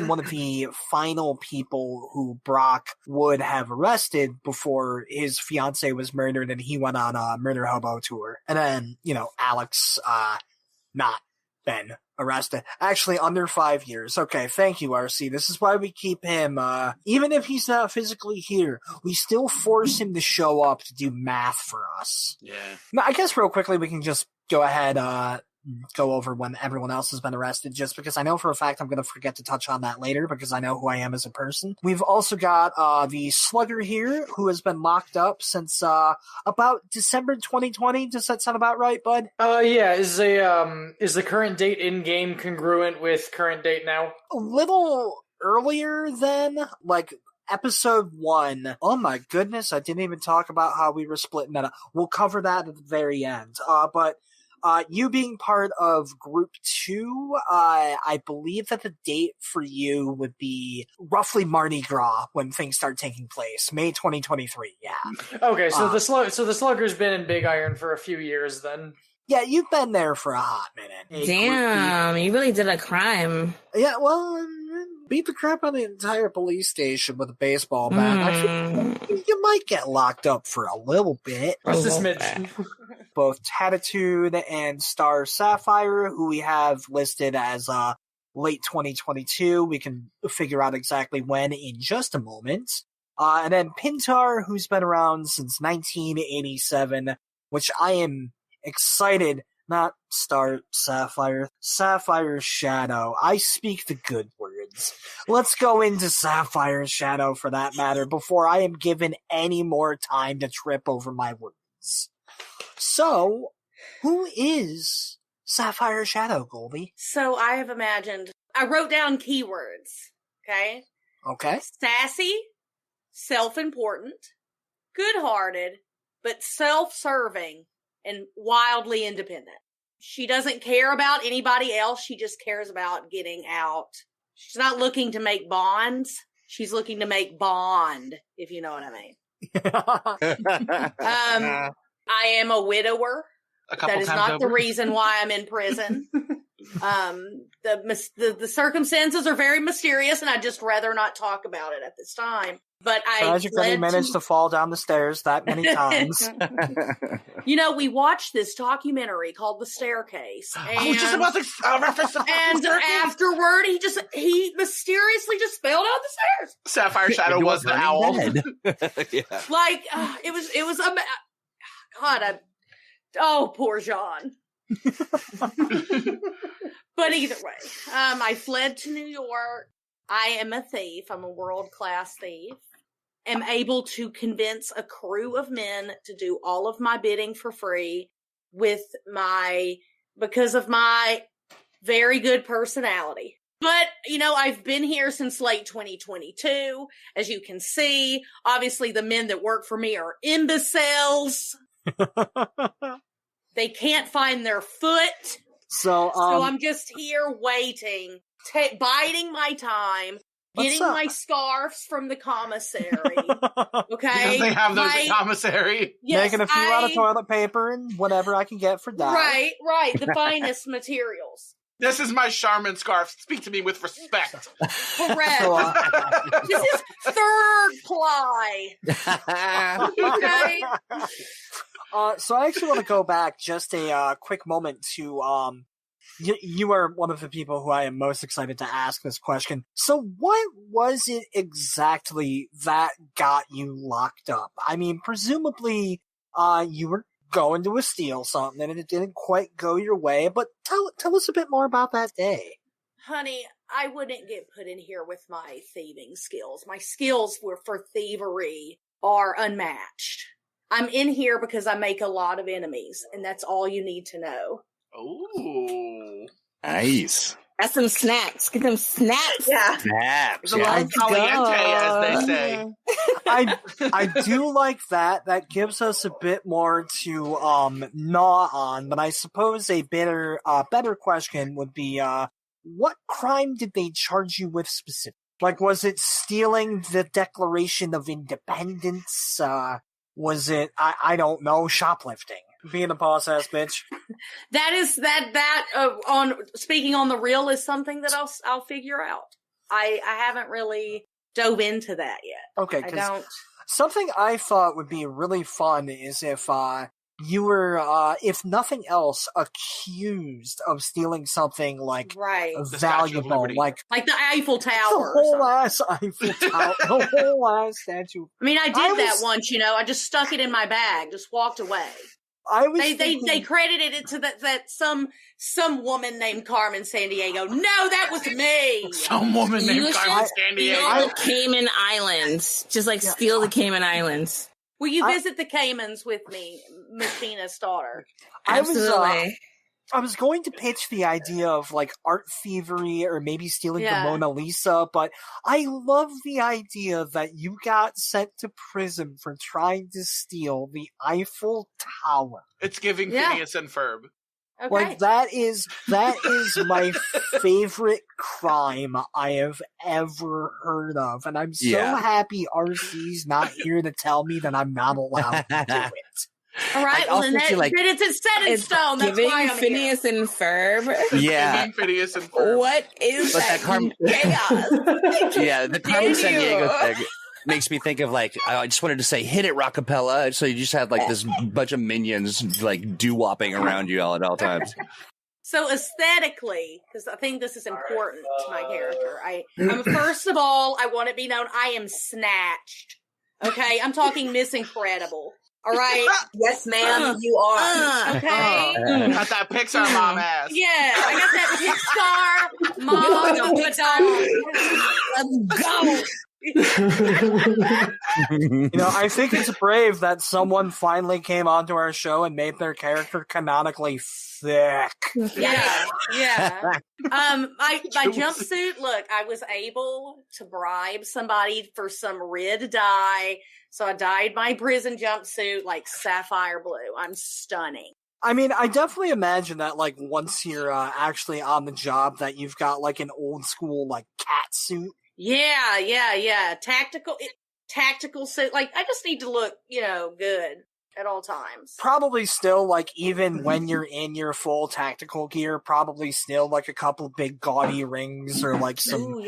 one of the final people who Brock would have arrested before his fiance was murdered and he went on a murder hobo tour. And then, Alex not been arrested. Actually, under 5 years. Okay, thank you, RC. This is why we keep him, even if he's not physically here, we still force him to show up to do math for us. Yeah. Now, I guess real quickly we can just go ahead, go over when everyone else has been arrested, just because I know for a fact I'm going to forget to touch on that later because I know who I am as a person. We've also got the Slugger here, who has been locked up since about December 2020. Does that sound about right, bud? Yeah. Is the current date in game congruent with current date now? A little earlier than, like, Episode 1. Oh my goodness, I didn't even talk about how we were splitting that up. We'll cover that at the very end. But you being part of Group 2, I believe that the date for you would be roughly Mardi Gras when things start taking place. May 2023, yeah. Okay, so the Slugger's been in Big Iron for a few years then. Yeah, you've been there for a hot minute. Damn, you really did a crime. Yeah, well, beat the crap out of the entire police station with a baseball bat. I feel you might get locked up for a little bit. What's this smidge? Both Tatitude and Star Sapphire, who we have listed as late 2022. We can figure out exactly when in just a moment. And then Pintar, who's been around since 1987, which I am excited. Not Star Sapphire. Sapphire's Shadow. I speak the good words. Let's go into Sapphire's Shadow for that matter before I am given any more time to trip over my words. So, who is Sapphire Shadow, Goldi? So I have imagined, I wrote down keywords, okay? Okay. Sassy, self-important, good-hearted, but self-serving, and wildly independent. She doesn't care about anybody else. She just cares about getting out. She's not looking to make bonds. She's looking to make bond, if you know what I mean. I am a widower. That is not the reason why I'm in prison. The circumstances are very mysterious, and I'd just rather not talk about it at this time. But I tragically managed to fall down the stairs that many times. we watched this documentary called The Staircase. And, I was just about to reference the and afterward, he mysteriously just fell down the stairs. Sapphire Shadow was the owl. Yeah. Like, it was God, poor Jean. But either way, I fled to New York. I am a thief. I'm a world-class thief. Am able to convince a crew of men to do all of my bidding for free because of my very good personality. But, I've been here since late 2022. As you can see, obviously the men that work for me are imbeciles. They can't find their foot. So I'm just here waiting, biding my time, getting my scarves from the commissary. Okay? Because they have those at commissary. Yes, making a few out of toilet paper and whatever I can get for that. Right. The finest materials. This is my Charmin scarf. Speak to me with respect. Correct. This is third ply. Okay? So I actually want to go back just a quick moment to you are one of the people who I am most excited to ask this question. So what was it exactly that got you locked up? I mean, presumably you were going to steal something and it didn't quite go your way, but tell us a bit more about that day. Honey, I wouldn't get put in here with my thieving skills. My skills for thievery are unmatched. I'm in here because I make a lot of enemies, and that's all you need to know. Oh, nice. That's some snacks. Get them snaps. Yeah. Snaps. The long caliente, as they say. I do like that. That gives us a bit more to gnaw on, but I suppose a better question would be what crime did they charge you with specifically? Like, was it stealing the Declaration of Independence? Was it, I don't know, shoplifting? Being a boss-ass bitch. On speaking on the real is something that I'll figure out. I haven't really dove into that yet. Okay, because something I thought would be really fun is if you were, if nothing else, accused of stealing something like valuable, like the Eiffel Tower. The whole ass Eiffel Tower. The whole ass statue. I mean, I did that once, I just stuck it in my bag, just walked away. They credited it to that some woman named Carmen Sandiego. No, that was me. Some woman named Carmen Sandiego. The Cayman Islands. Just steal the Cayman Islands. Will you visit the Caymans with me, Machinist daughter? Absolutely. I was going to pitch the idea of art thievery or maybe stealing the Mona Lisa, but I love the idea that you got sent to prison for trying to steal the Eiffel Tower. It's giving Phineas and Ferb. Okay. That is my favorite crime I have ever heard of, and I'm so happy RC's not here to tell me that I'm not allowed to do it. All right, well, then it's set in stone. That's why I'm Phineas here. and Ferb. Yeah. Phineas and Ferb. What is that? Chaos. Yeah, the Carmen Sandiego thing makes me think of I just wanted to say, hit it, Rockapella. So you just have this bunch of minions doo-wopping around you all at all times. So aesthetically, because I think this is important to my character, first of all, I want to be known, I am snatched. Okay? I'm talking Miss Incredible. All right? Yes, ma'am, you are. Okay? Got that Pixar mom ass. Yeah, I got that Pixar mom. Let's go. I think it's brave that someone finally came onto our show and made their character canonically thick. Yeah. My jumpsuit, look, I was able to bribe somebody for some red dye, so I dyed my prison jumpsuit sapphire blue. I'm stunning. I mean, I definitely imagine that, once you're actually on the job, that you've got, an old school, cat suit. Yeah. Tactical suit. I just need to look, good at all times. Probably still, even when you're in your full tactical gear, probably still, a couple big gaudy rings or, some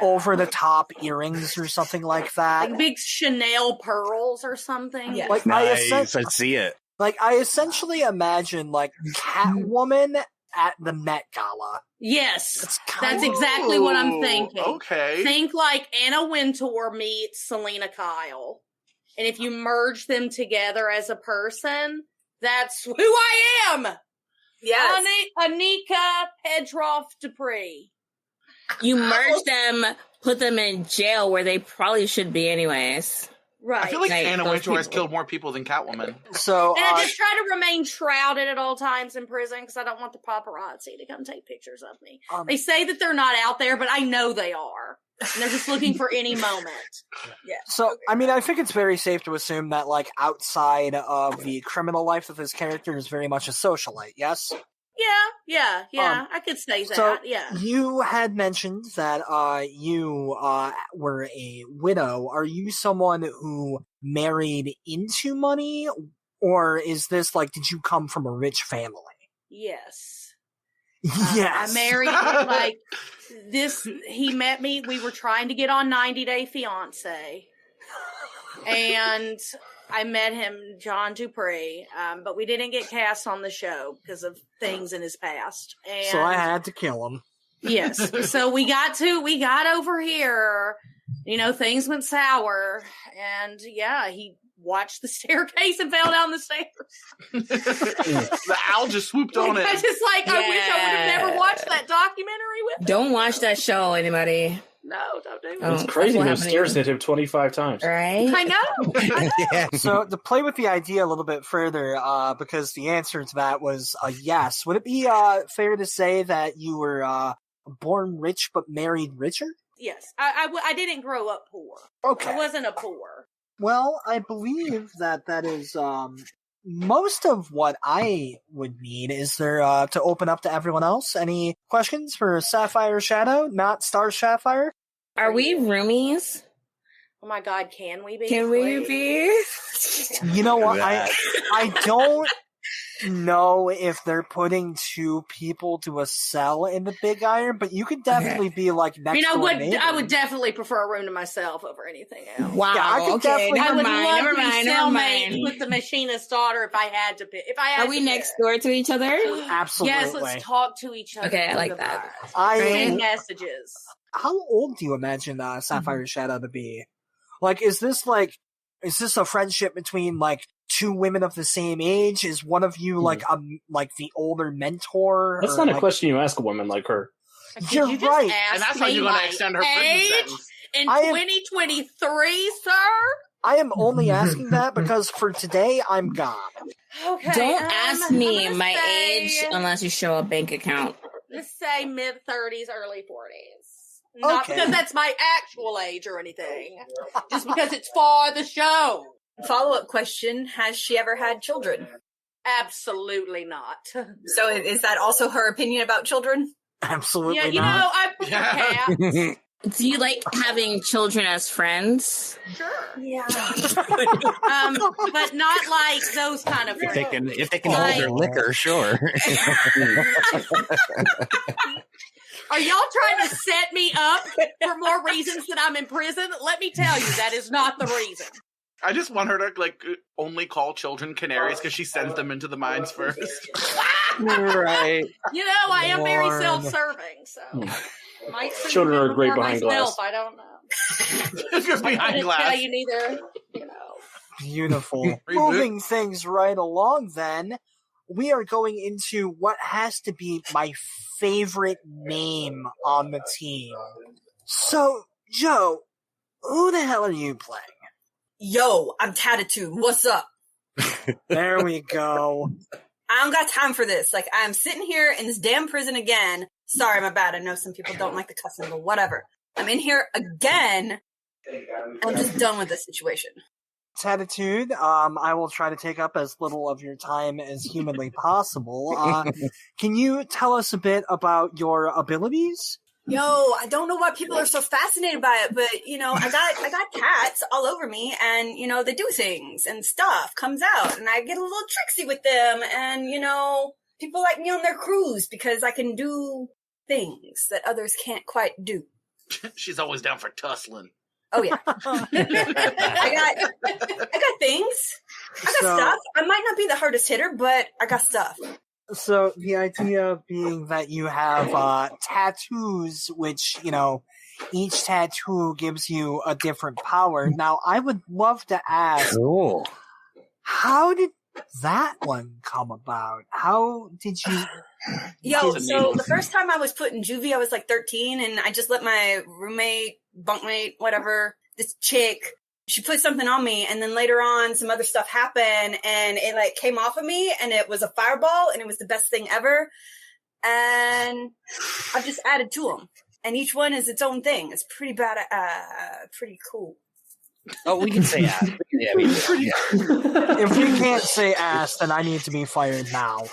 over-the-top earrings or something like that. Big Chanel pearls or something. Yeah. Nice, I see it. Like, I essentially imagine, like, Catwoman at the Met Gala. Yes, that's exactly what I'm thinking. Okay. Think like Anna Wintour meets Selena Kyle. And if you merge them together as a person, that's who I am! Yes. Annika Petrov-Dupree. You merge them, put them in jail where they probably should be anyways. Right. I feel like Like, Anna those Wintour has people. killed more people than Catwoman. So, And I just try to remain shrouded at all times in prison because I don't want the paparazzi to come take pictures of me. They say that they're not out there, but I know they are. And they're just looking for any moment. Yeah. So, I mean, I think it's very safe to assume that, like, outside of the criminal life of this character is very much a socialite, yes? Yeah, I could say that, So, yeah. you had mentioned that you were a widow. Are you someone who married into money? Or is this, like, did you come from a rich family? Yes. Yes. I married him, like, he met me, we were trying to get on 90 Day Fiancé. And I met him, John Dupree, but we didn't get cast on the show because of things in his past. And So I had to kill him. yes. So we got over here, things went sour, and yeah, he watched the staircase and fell down the stairs. The owl just swooped on it. I just I wish I would have never watched that documentary with him. Don't watch that show, anybody. No, don't do Oh. it. It's crazy. What Those happened stairs to hit him 25 times. Right? I know. Yeah. So to play with the idea a little bit further, because the answer to that was a yes, would it be fair to say that you were born rich but married richer? Yes, I didn't grow up poor. Okay. I wasn't a poor. Well, I believe that is most of what I would need. Is there to open up to everyone else? Any questions for Sapphire Shadow, not Star Sapphire? Are we roomies? Oh my God, can we be? Can we Please? be? You know what? I don't know if they're putting two people to a cell in the Big Iron, but you could definitely be like next door neighbor. I would definitely prefer a room to myself over anything else. Wow. Yeah, I could okay. definitely- I Never would mind. love Never to be mind. Never cellmates mind. with the machinist's daughter if I had to pick. Are we next door to each other? Absolutely. Yes, let's talk to each other. Okay, I like through the that. bar. I Send messages. How old do you imagine Sapphire Shadow to be? Like, is this a friendship between like two women of the same age? Is one of you like the older mentor? That's or, not a like, question you ask a woman like her. You're Could you right. just ask And that's how me you're going to my extend her prison age sentence. in I am- 2023, sir? I am only asking that because for today I'm gone. Okay. Don't ask me I'm my gonna say- age unless you show a bank account. Let's say mid-30s, early 40s. Not Okay. because that's my actual age or anything. Just because it's for the show. Follow-up question, has she ever had children? Absolutely not. So is that also her opinion about children? Absolutely Yeah, you not. know, I prefer cats. Do you like having children as friends? Sure. Yeah. But not like those kind of If they can Like- hold their liquor, sure. Are y'all trying to set me up for more reasons that I'm in prison? Let me tell you, that is not the reason. I just want her to only call children canaries because she sends them into the mines first. Right. You know, I am very Lord. self-serving, so might see Children are them great before behind myself, glass. I don't know. Just I behind couldn't glass. tell you neither. You know. Beautiful. Moving things right along then, we are going into what has to be my favorite name on the team. So, Joe, who the hell are you playing? Yo, I'm Tatitude. What's up? There we go. I don't got time for this. Like, I'm sitting here in this damn prison again. Sorry, my bad. I know some people don't like the cussing, but whatever. I'm in here again. I'm just done with this situation. Tatitude, I will try to take up as little of your time as humanly possible. Can you tell us a bit about your abilities? Yo, I don't know why people are so fascinated by it, but you know, I got cats all over me, and you know, they do things and stuff comes out, and I get a little tricksy with them, and you know, people like me on their crews because I can do things that others can't quite do. She's always down for tussling. Oh yeah. I got things. I got stuff. I might not be the hardest hitter, but I got stuff. So the idea being that you have tattoos, which, each tattoo gives you a different power. Now, I would love to ask, Cool. how did that one come about? How did you... So the first time I was put in juvie, I was like 13, and I just let my roommate, bunkmate, whatever, this chick, she put something on me, and then later on, some other stuff happened, and it like came off of me, and it was a fireball, and it was the best thing ever, and I've just added to them, and each one is its own thing. It's pretty bad, pretty cool. Oh, we can say ass. If we can't say ass, then I need to be fired now.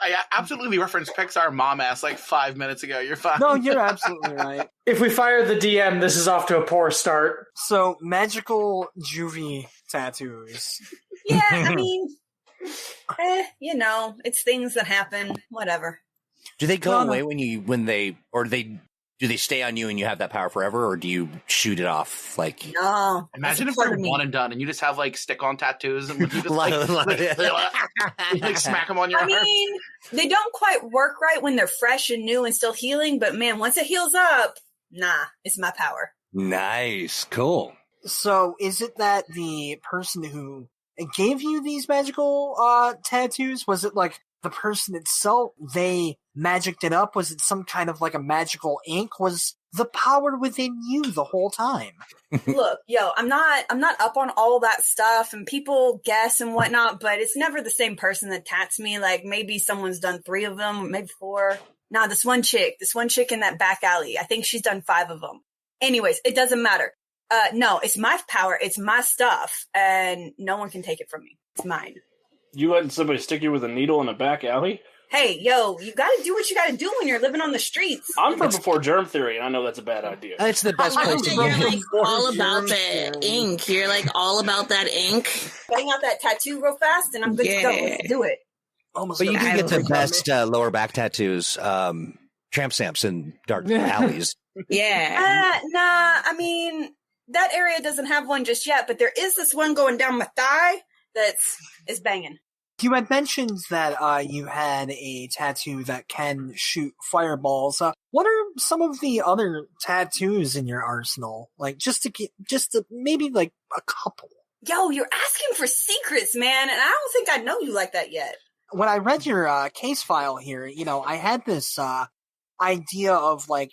I absolutely referenced Pixar mom ass like 5 minutes ago. You're fine. No, you're absolutely right. If we fire the DM, this is off to a poor start. So, magical juvie tattoos. Yeah, I mean, it's things that happen. Whatever. Do they go away do they stay on you and you have that power forever, or do you shoot it off? Like, no. Imagine if they're one and done, and you just have like stick-on tattoos, and you just like smack them on your arm. I mean, they don't quite work right when they're fresh and new and still healing. But man, once it heals up, it's my power. Nice, cool. So, is it that the person who gave you these magical tattoos, was it like the person itself, they magicked it up? Was it some kind of like a magical ink? Was the power within you the whole time? Look, I'm not up on all that stuff, and people guess and whatnot, but it's never the same person that tats me. Like maybe someone's done 3 of them, maybe 4. Nah, this one chick in that back alley, I think she's done 5 of them. Anyways, it doesn't matter. No, it's my power, it's my stuff, and no one can take it from me. It's mine. You letting somebody stick you with a needle in a back alley? Hey, you gotta do what you gotta do when you're living on the streets. I'm from before germ theory, and I know that's a bad idea. It's the best place to You're go. like all about the ink. You're like all about that ink. Bang out that tattoo real fast, and I'm good to go. Let's do it. Almost. But you can get the best lower back tattoos, tramp stamps in dark alleys. Yeah. I mean, that area doesn't have one just yet, but there is this one going down my thigh is banging. You had mentioned that you had a tattoo that can shoot fireballs. What are some of the other tattoos in your arsenal? Like, just to maybe like a couple. You're asking for secrets, man, and I don't think I know you like that yet. When I read your case file here, I had this idea of like,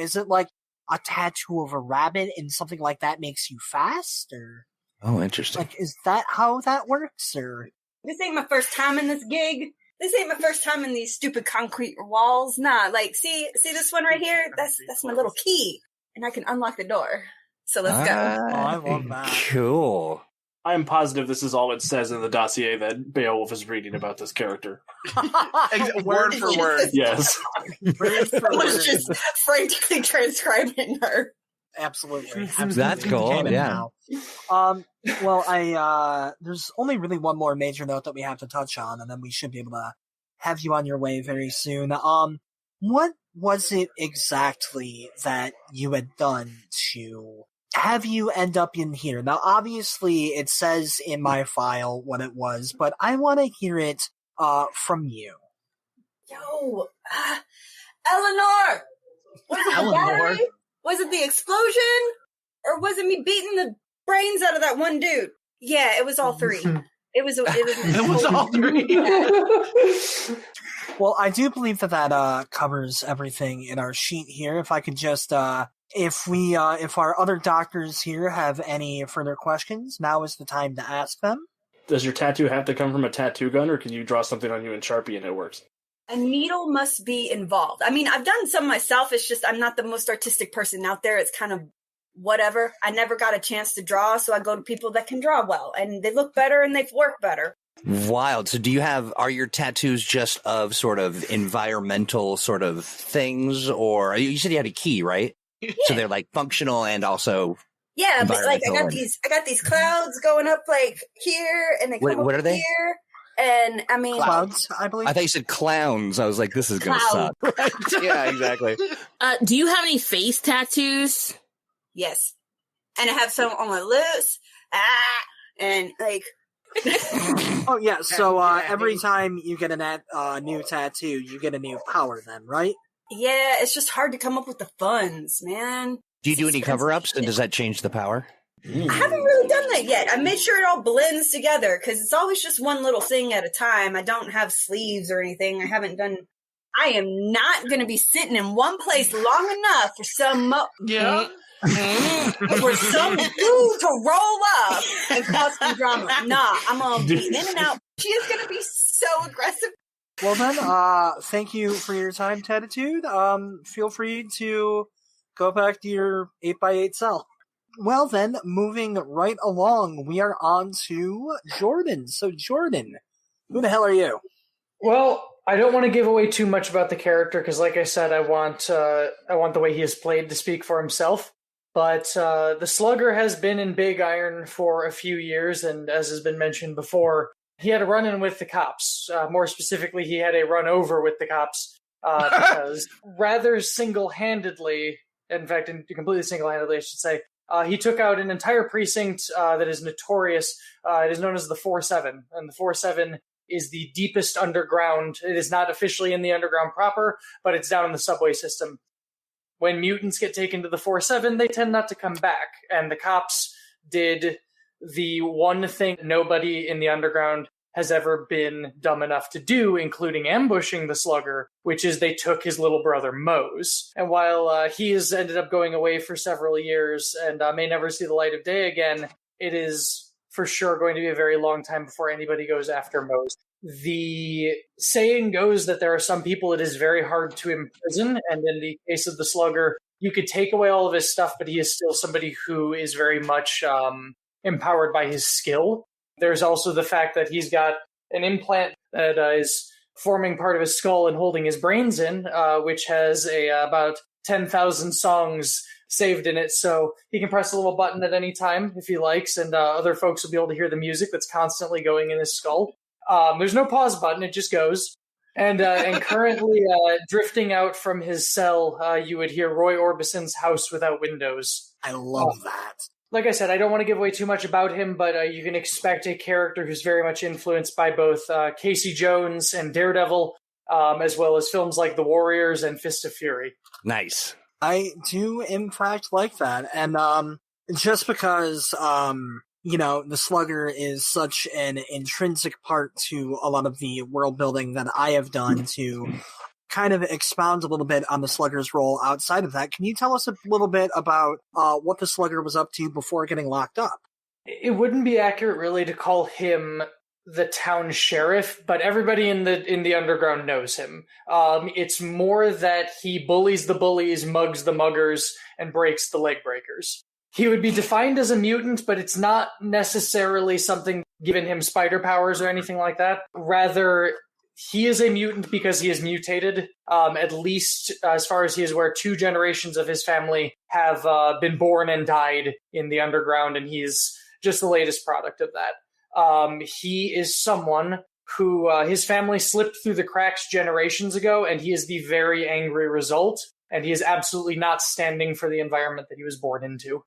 is it like a tattoo of a rabbit and something like that makes you fast, or? Oh, interesting. Like, is that how that works, or? This ain't my first time in this gig. This ain't my first time in these stupid concrete walls. Nah, like, see this one right here? That's my little key. And I can unlock the door. So let's go. Oh, I love that. Cool. I am positive this is all it says in the dossier that Beowulf is reading about this character. Word for word. Yes. Word for I was word. just frantically transcribing her. Absolutely. That's cool, Canon yeah. now. Well, there's only really one more major note that we have to touch on, and then we should be able to have you on your way very soon. What was it exactly that you had done to have you end up in here? Now, obviously, it says in my file what it was, but I want to hear it, from you. Eleanor! Was it the battery? Was it the explosion? Or was it me beating the brains out of that one dude? Yeah, it was all 3. It was all 3. Well, I do believe that covers everything in our sheet here. If I could just, if our other doctors here have any further questions, now is the time to ask them. Does your tattoo have to come from a tattoo gun, or can you draw something on you in Sharpie and it works? A needle must be involved. I mean, I've done some myself. It's just I'm not the most artistic person out there. It's kind of whatever. I never got a chance to draw, so I go to people that can draw well, and they look better and they work better. Wild. So are your tattoos just of sort of environmental sort of things, or you said you had a key, right? Yeah. So they're like functional and also but like I got these clouds going up like here, and they come what up are they? here. And I mean, Clouds, I believe. I thought you said clowns. I was like, this is going to suck. Yeah, exactly. Do you have any face tattoos? Yes. and I have some on my lips, and like. Oh yeah, so every time you get a new tattoo, you get a new power then, right? Yeah, it's just hard to come up with the funds, man. Do you do any cover-ups, and does that change the power? I haven't really done that yet. I made sure it all blends together, because it's always just one little thing at a time. I don't have sleeves or anything. I am not going to be sitting in one place long enough for some... for some dude to roll up and cause some drama. Nah, I'm gonna be in and out. She is gonna be so aggressive. Well then, thank you for your time, Tatitude. Feel free to go back to your 8x8 cell. Well then, moving right along, we are on to Jordan. So Jordan, who the hell are you? Well, I don't want to give away too much about the character, because like I said, I want the way he is played to speak for himself. But the Slugger has been in Big Iron for a few years, and as has been mentioned before, he had a run-in with the cops. More specifically, he had a run-over with the cops, because rather single-handedly, in fact, completely single-handedly, I should say, he took out an entire precinct that is notorious. It is known as the 4-7, and the 4-7 is the deepest underground. It is not officially in the underground proper, but it's down in the subway system. When mutants get taken to the 4-7, they tend not to come back. And the cops did the one thing nobody in the underground has ever been dumb enough to do, including ambushing the Slugger, which is they took his little brother Mose. And while he has ended up going away for several years and may never see the light of day again, it is for sure going to be a very long time before anybody goes after Mose. The saying goes that there are some people it is very hard to imprison, and in the case of the Slugger, you could take away all of his stuff, but he is still somebody who is very much empowered by his skill. There's also the fact that he's got an implant that is forming part of his skull and holding his brains in, which has about 10,000 songs saved in it, so he can press a little button at any time if he likes, and other folks will be able to hear the music that's constantly going in his skull. There's no pause button, it just goes. And currently drifting out from his cell, you would hear Roy Orbison's House Without Windows. I love that. Like I said, I don't want to give away too much about him, but you can expect a character who's very much influenced by both Casey Jones and Daredevil, as well as films like The Warriors and Fist of Fury. Nice. I do, in fact, like that. And just because... the Slugger is such an intrinsic part to a lot of the world building that I have done to kind of expound a little bit on the Slugger's role outside of that. Can you tell us a little bit about what the Slugger was up to before getting locked up? It wouldn't be accurate really to call him the town sheriff, but everybody in the underground knows him. It's more that he bullies the bullies, mugs the muggers, and breaks the leg breakers. He would be defined as a mutant, but it's not necessarily something given him spider powers or anything like that. Rather, he is a mutant because he is mutated. At least, as far as he is aware, 2 generations of his family have been born and died in the underground, and he's just the latest product of that. He is someone who his family slipped through the cracks generations ago, and he is the very angry result, and he is absolutely not standing for the environment that he was born into.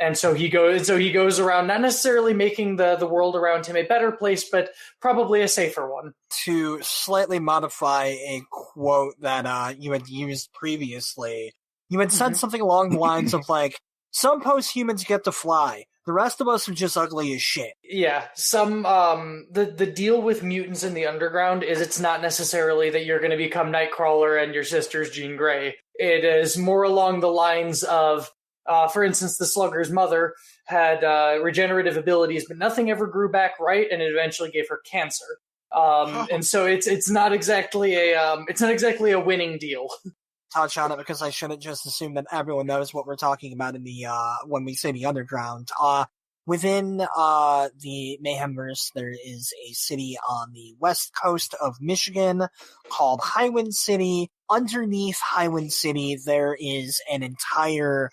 And so he goes around not necessarily making the world around him a better place, but probably a safer one. To slightly modify a quote that you had used previously, you had said something along the lines of like, some post-humans get to fly. The rest of us are just ugly as shit. Yeah, the deal with mutants in the underground is it's not necessarily that you're going to become Nightcrawler and your sister's Jean Grey. It is more along the lines of, for instance, the Slugger's mother had regenerative abilities, but nothing ever grew back right, and it eventually gave her cancer. And so it's not exactly a winning deal. Touch on it because I shouldn't just assume that everyone knows what we're talking about in the when we say the underground. Within the Mayhemverse, there is a city on the west coast of Michigan called Highwind City. Underneath Highwind City, there is an entire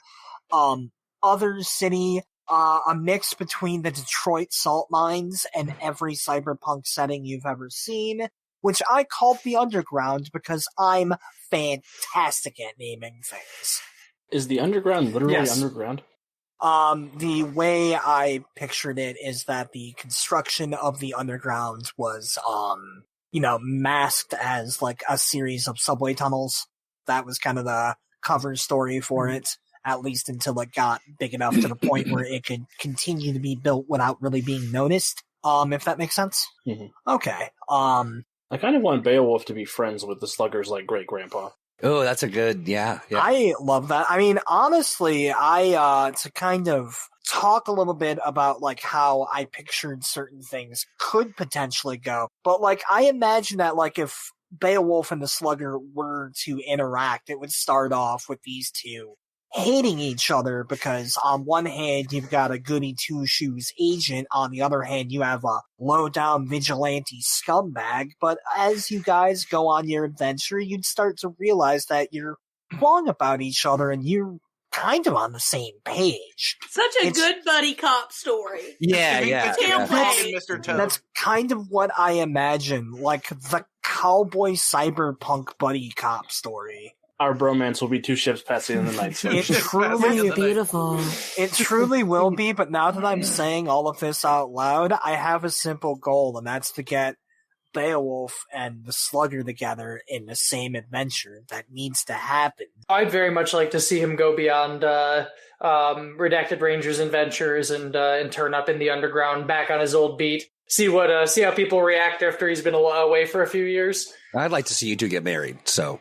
other city, a mix between the Detroit salt mines and every cyberpunk setting you've ever seen, which I called the underground because I'm fantastic at naming things. Is the underground literally underground? The way I pictured it is that the construction of the underground was, masked as like a series of subway tunnels. That was kind of the cover story for it, at least until it got big enough to the point where it could continue to be built without really being noticed. If that makes sense. Mm-hmm. Okay. I kind of want Beowulf to be friends with the Slugger's like great grandpa. Oh, that's a good, yeah. I love that. I mean, honestly, to kind of talk a little bit about like how I pictured certain things could potentially go, but like I imagine that like if Beowulf and the Slugger were to interact, it would start off with these two hating each other because on one hand you've got a goody two-shoes agent, on the other hand you have a low-down vigilante scumbag, but as you guys go on your adventure, you'd start to realize that you're wrong about each other and you're kind of on the same page. Such a good buddy cop story. Yeah. That's kind of what I imagine, like the cowboy cyberpunk buddy cop story. Our bromance will be two ships passing in the night. It truly, beautiful. It truly will be, but now that I'm saying all of this out loud, I have a simple goal, and that's to get Beowulf and the Slugger together in the same adventure. That needs to happen. I'd very much like to see him go beyond Redacted Rangers adventures and turn up in the underground, back on his old beat. See how people react after he's been away for a few years. I'd like to see you two get married, so.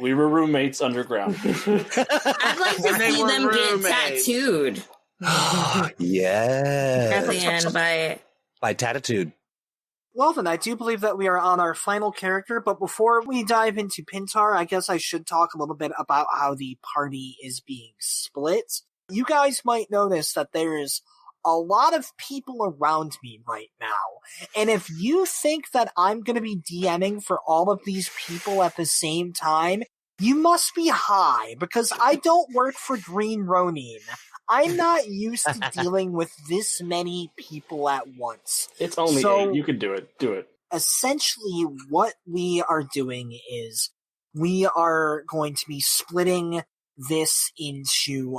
We were roommates underground. I'd like to see them get tattooed. Yeah. At the end by Tatitude. Well then, I do believe that we are on our final character, but before we dive into Pintar, I guess I should talk a little bit about how the party is being split. You guys might notice that there is a lot of people around me right now. And if you think that I'm going to be DMing for all of these people at the same time, you must be high, because I don't work for Green Ronin. I'm not used to dealing with this many people at once. It's only 8. You can do it. Do it. Essentially, what we are doing is we are going to be splitting this into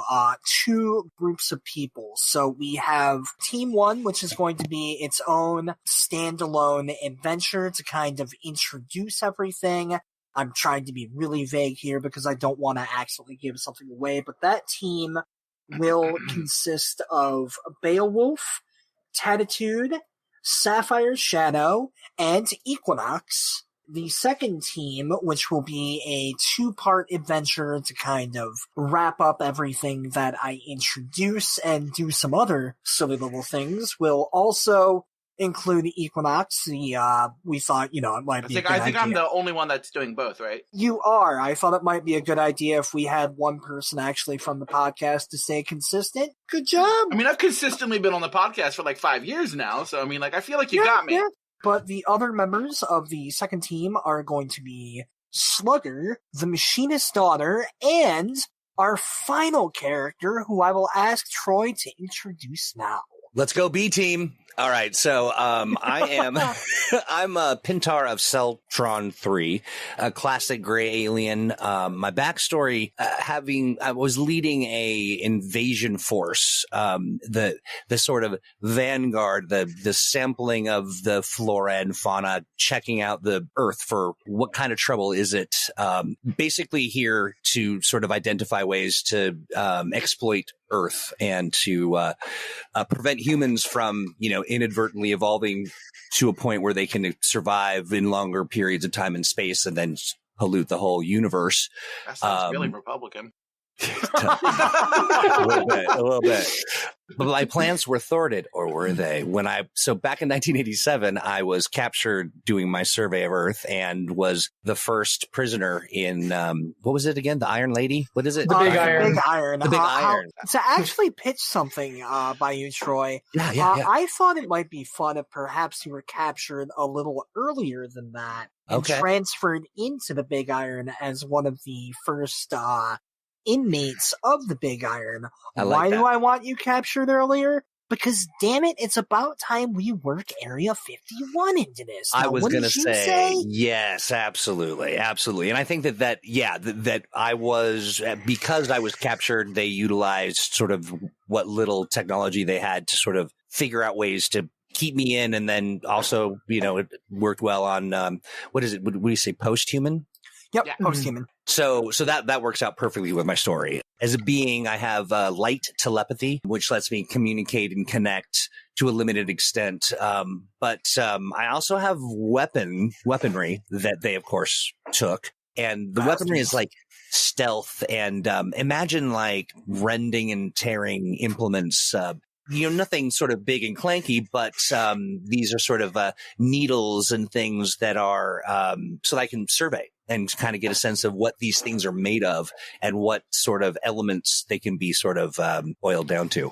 2 groups of people. So we have Team 1, which is going to be its own standalone adventure to kind of introduce everything. I'm trying to be really vague here because I don't want to accidentally give something away, but that team will consist of Beowulf, Tatitude, Sapphire Shadow, and Equinox. The second team, which will be a 2-part adventure to kind of wrap up everything that I introduce and do some other silly little things, will also include Equinox. We thought, it might be a good idea. I think I'm the only one that's doing both, right? You are. I thought it might be a good idea if we had one person actually from the podcast to stay consistent. Good job! I mean, I've consistently been on the podcast for like 5 years now, so I mean, like, I feel like you got me. Yeah. But the other members of the second team are going to be Slugger, the Machinist daughter, and our final character, who I will ask Troy to introduce now. Let's go B team. All right, so I'm Pintar of Celtron 3, a classic gray alien. My backstory, I was leading a invasion force, the sort of vanguard, the sampling of the flora and fauna, checking out the Earth for what kind of trouble is it. Basically here to sort of identify ways to exploit Earth and to prevent humans from, inadvertently evolving to a point where they can survive in longer periods of time and space and then pollute the whole universe. That sounds really Republican. A little bit. But my plans were thwarted, or were they? So back in 1987, I was captured doing my survey of Earth and was the first prisoner in, what was it again? The Iron Lady? What is it? The Big Iron. Big Iron. The Big Iron. To actually pitch something by you, Troy, yeah. I thought it might be fun if perhaps you were captured a little earlier than that and transferred into the Big Iron as one of the first inmates of the Big Iron. Why do I want you captured earlier? because damn it, it's about time we work Area 51 into this. Now, I was going to say, yes, absolutely. Absolutely. And I think that I was, because I was captured, they utilized sort of what little technology they had to sort of figure out ways to keep me in. And then also, it worked well on, what is it? Would we say post-human? Yep, post-human. So that works out perfectly with my story. As a being, I have light telepathy, which lets me communicate and connect to a limited extent. But I also have weaponry that they, of course, took. And the weaponry is like stealth and imagine like rending and tearing implements. Nothing sort of big and clanky, but these are sort of needles and things that are so that I can survey and kind of get a sense of what these things are made of and what sort of elements they can be sort of boiled down to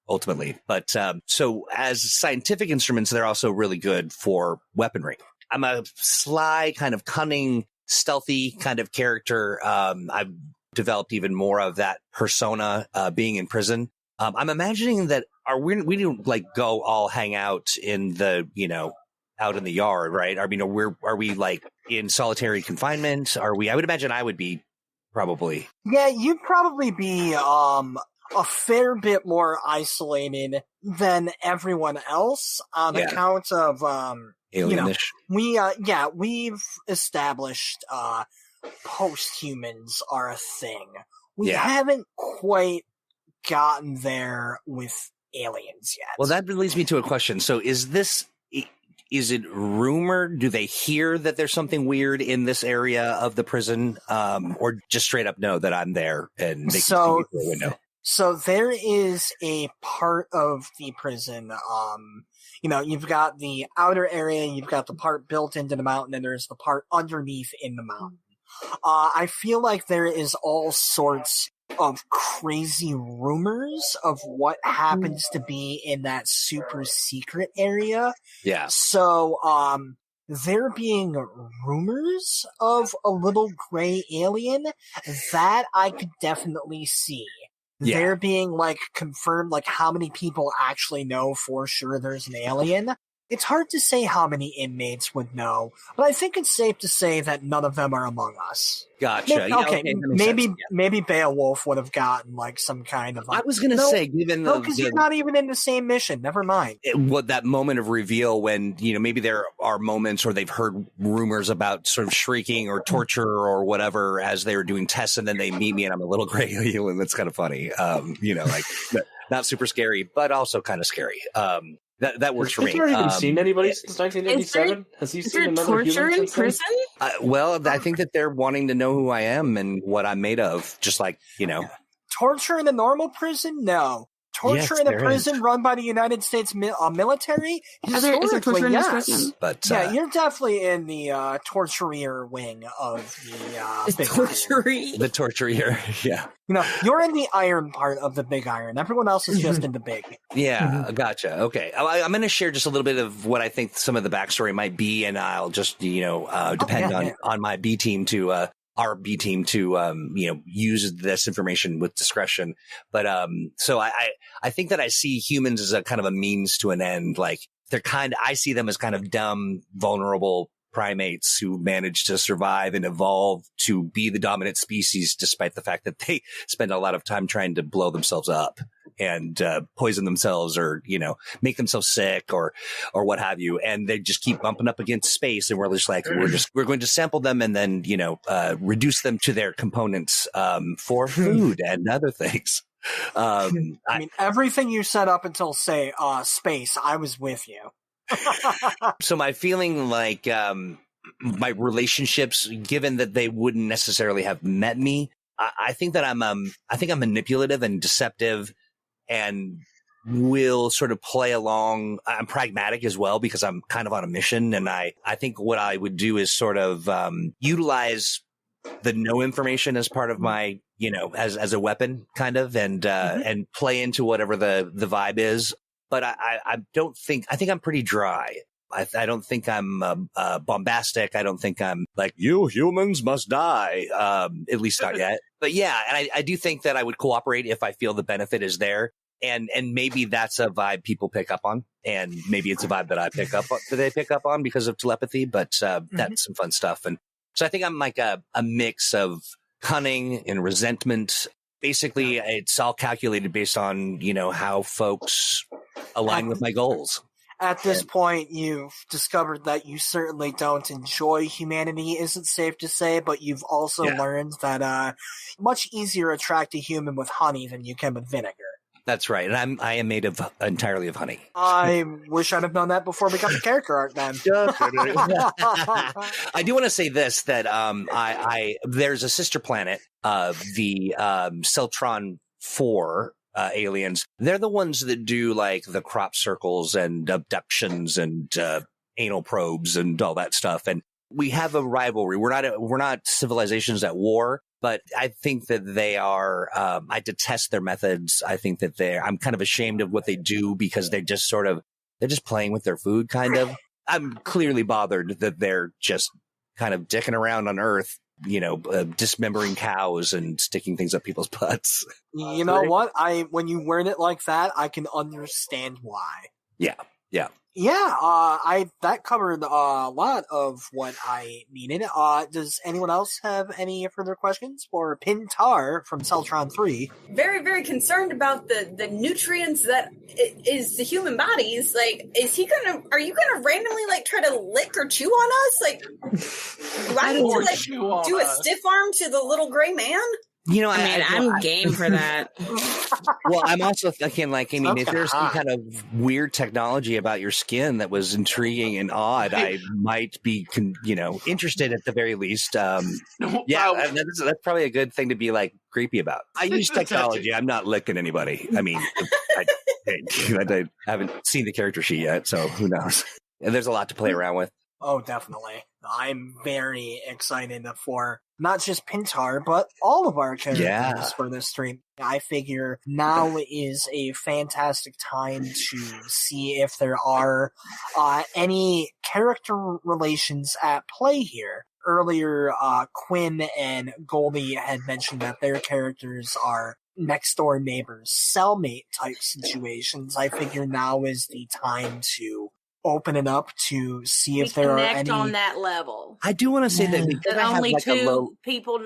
ultimately. But so as scientific instruments, they're also really good for weaponry. I'm a sly, kind of cunning, stealthy kind of character. I've developed even more of that persona being in prison. I'm imagining that we don't like go all hang out in the, out in the yard, right? I mean, are we like in solitary confinement? I would imagine I would be probably. Yeah, you'd probably be a fair bit more isolated than everyone else on account of alienish. We've established post-humans are a thing. We haven't quite gotten there with aliens yet. Well, that leads me to a question. So is it rumored? Do they hear that there's something weird in this area of the prison? Or just straight up know that I'm there and they can see me through the window? So there is a part of the prison, you've got the outer area, you've got the part built into the mountain, and there's the part underneath in the mountain. I feel like there is all sorts of crazy rumors of what happens to be in that super secret area. Yeah. So, there being rumors of a little gray alien, that I could definitely see. Yeah. There being, confirmed, how many people actually know for sure there's an alien. It's hard to say how many inmates would know, but I think it's safe to say that none of them are among us. Gotcha. Maybe Beowulf would have gotten some kind of. I was going to say, given because you're not even in the same mission. Never mind. What that moment of reveal when maybe there are moments or they've heard rumors about sort of shrieking or torture or whatever as they were doing tests, and then they meet me and I'm a little gray alien. That's kind of funny. Not super scary, but also kind of scary. That works for me. Has Pintar even seen anybody since 1987? Has he seen another torture human in prison? Well, I think that they're wanting to know who I am and what I'm made of, just like, Torture in a normal prison? No. Torture in a prison run by the United States military? Historically, yes. But, you're definitely in the torturer wing of the big torturer. The torturer, yeah. You're in the iron part of the big iron. Everyone else is just in the big. Yeah, gotcha. Okay. I'm going to share just a little bit of what I think some of the backstory might be, and I'll just, depend on my B team to, our B team to, use this information with discretion. But, so I think that I see humans as a kind of a means to an end. Like I see them as kind of dumb, vulnerable primates who manage to survive and evolve to be the dominant species, despite the fact that they spend a lot of time trying to blow themselves up and poison themselves or, make themselves sick or what have you. And they just keep bumping up against space. And we're just like, we're going to sample them and then, reduce them to their components for food and other things. Everything you said up until space, I was with you. So my feeling like my relationships, given that they wouldn't necessarily have met me, I think that I'm manipulative and deceptive and will sort of play along. I'm pragmatic as well because I'm kind of on a mission. And I think what I would do is sort of utilize the no information as part of my, as a weapon kind of and play into whatever the vibe is. But I think I'm pretty dry. I don't think I'm bombastic. I don't think I'm like, you humans must die, at least not yet. But yeah, and I do think that I would cooperate if I feel the benefit is there. And maybe that's a vibe people pick up on, and maybe it's a vibe that they pick up on because of telepathy. But that's some fun stuff. And so I think I'm like a mix of cunning and resentment. Basically, it's all calculated based on, how folks align with my goals. At this point, you've discovered that you certainly don't enjoy humanity, is it safe to say, but you've also learned that much easier attract a human with honey than you can with vinegar. That's right, and I am made entirely of honey. I wish I'd have known that before we got the character art, then. I do want to say this, that there's a sister planet of the Celtron 4 aliens. They're the ones that do like the crop circles and abductions and anal probes and all that stuff. And we have a rivalry. We're not civilizations at war. But I think that they are, I detest their methods. I think that I'm kind of ashamed of what they do because they're just playing with their food, kind of. I'm clearly bothered that they're just kind of dicking around on Earth, dismembering cows and sticking things up people's butts. You know what? When you word it like that, I can understand why. Yeah. That covered a lot of what I needed. Does anyone else have any further questions for Pintar from Celtron 3? Very, very concerned about the nutrients that is the human bodies. Like, are you gonna randomly try to lick or chew on us? Like, do I need to do a stiff arm to the little gray man? I'm game for that. Well, I'm also thinking, if there's some kind of weird technology about your skin that was intriguing and odd, I might be, interested at the very least. That's probably a good thing to be creepy about. I use technology. I'm not licking anybody. I haven't seen the character sheet yet, so who knows? And there's a lot to play around with. Oh, definitely. I'm very excited for not just Pintar, but all of our characters for this stream. I figure now is a fantastic time to see if there are any character relations at play here. Earlier, Quin and Goldi had mentioned that their characters are next-door neighbors, cellmate type situations. I figure now is the time to open it up to see if there are any on that level. I do want to say that only two people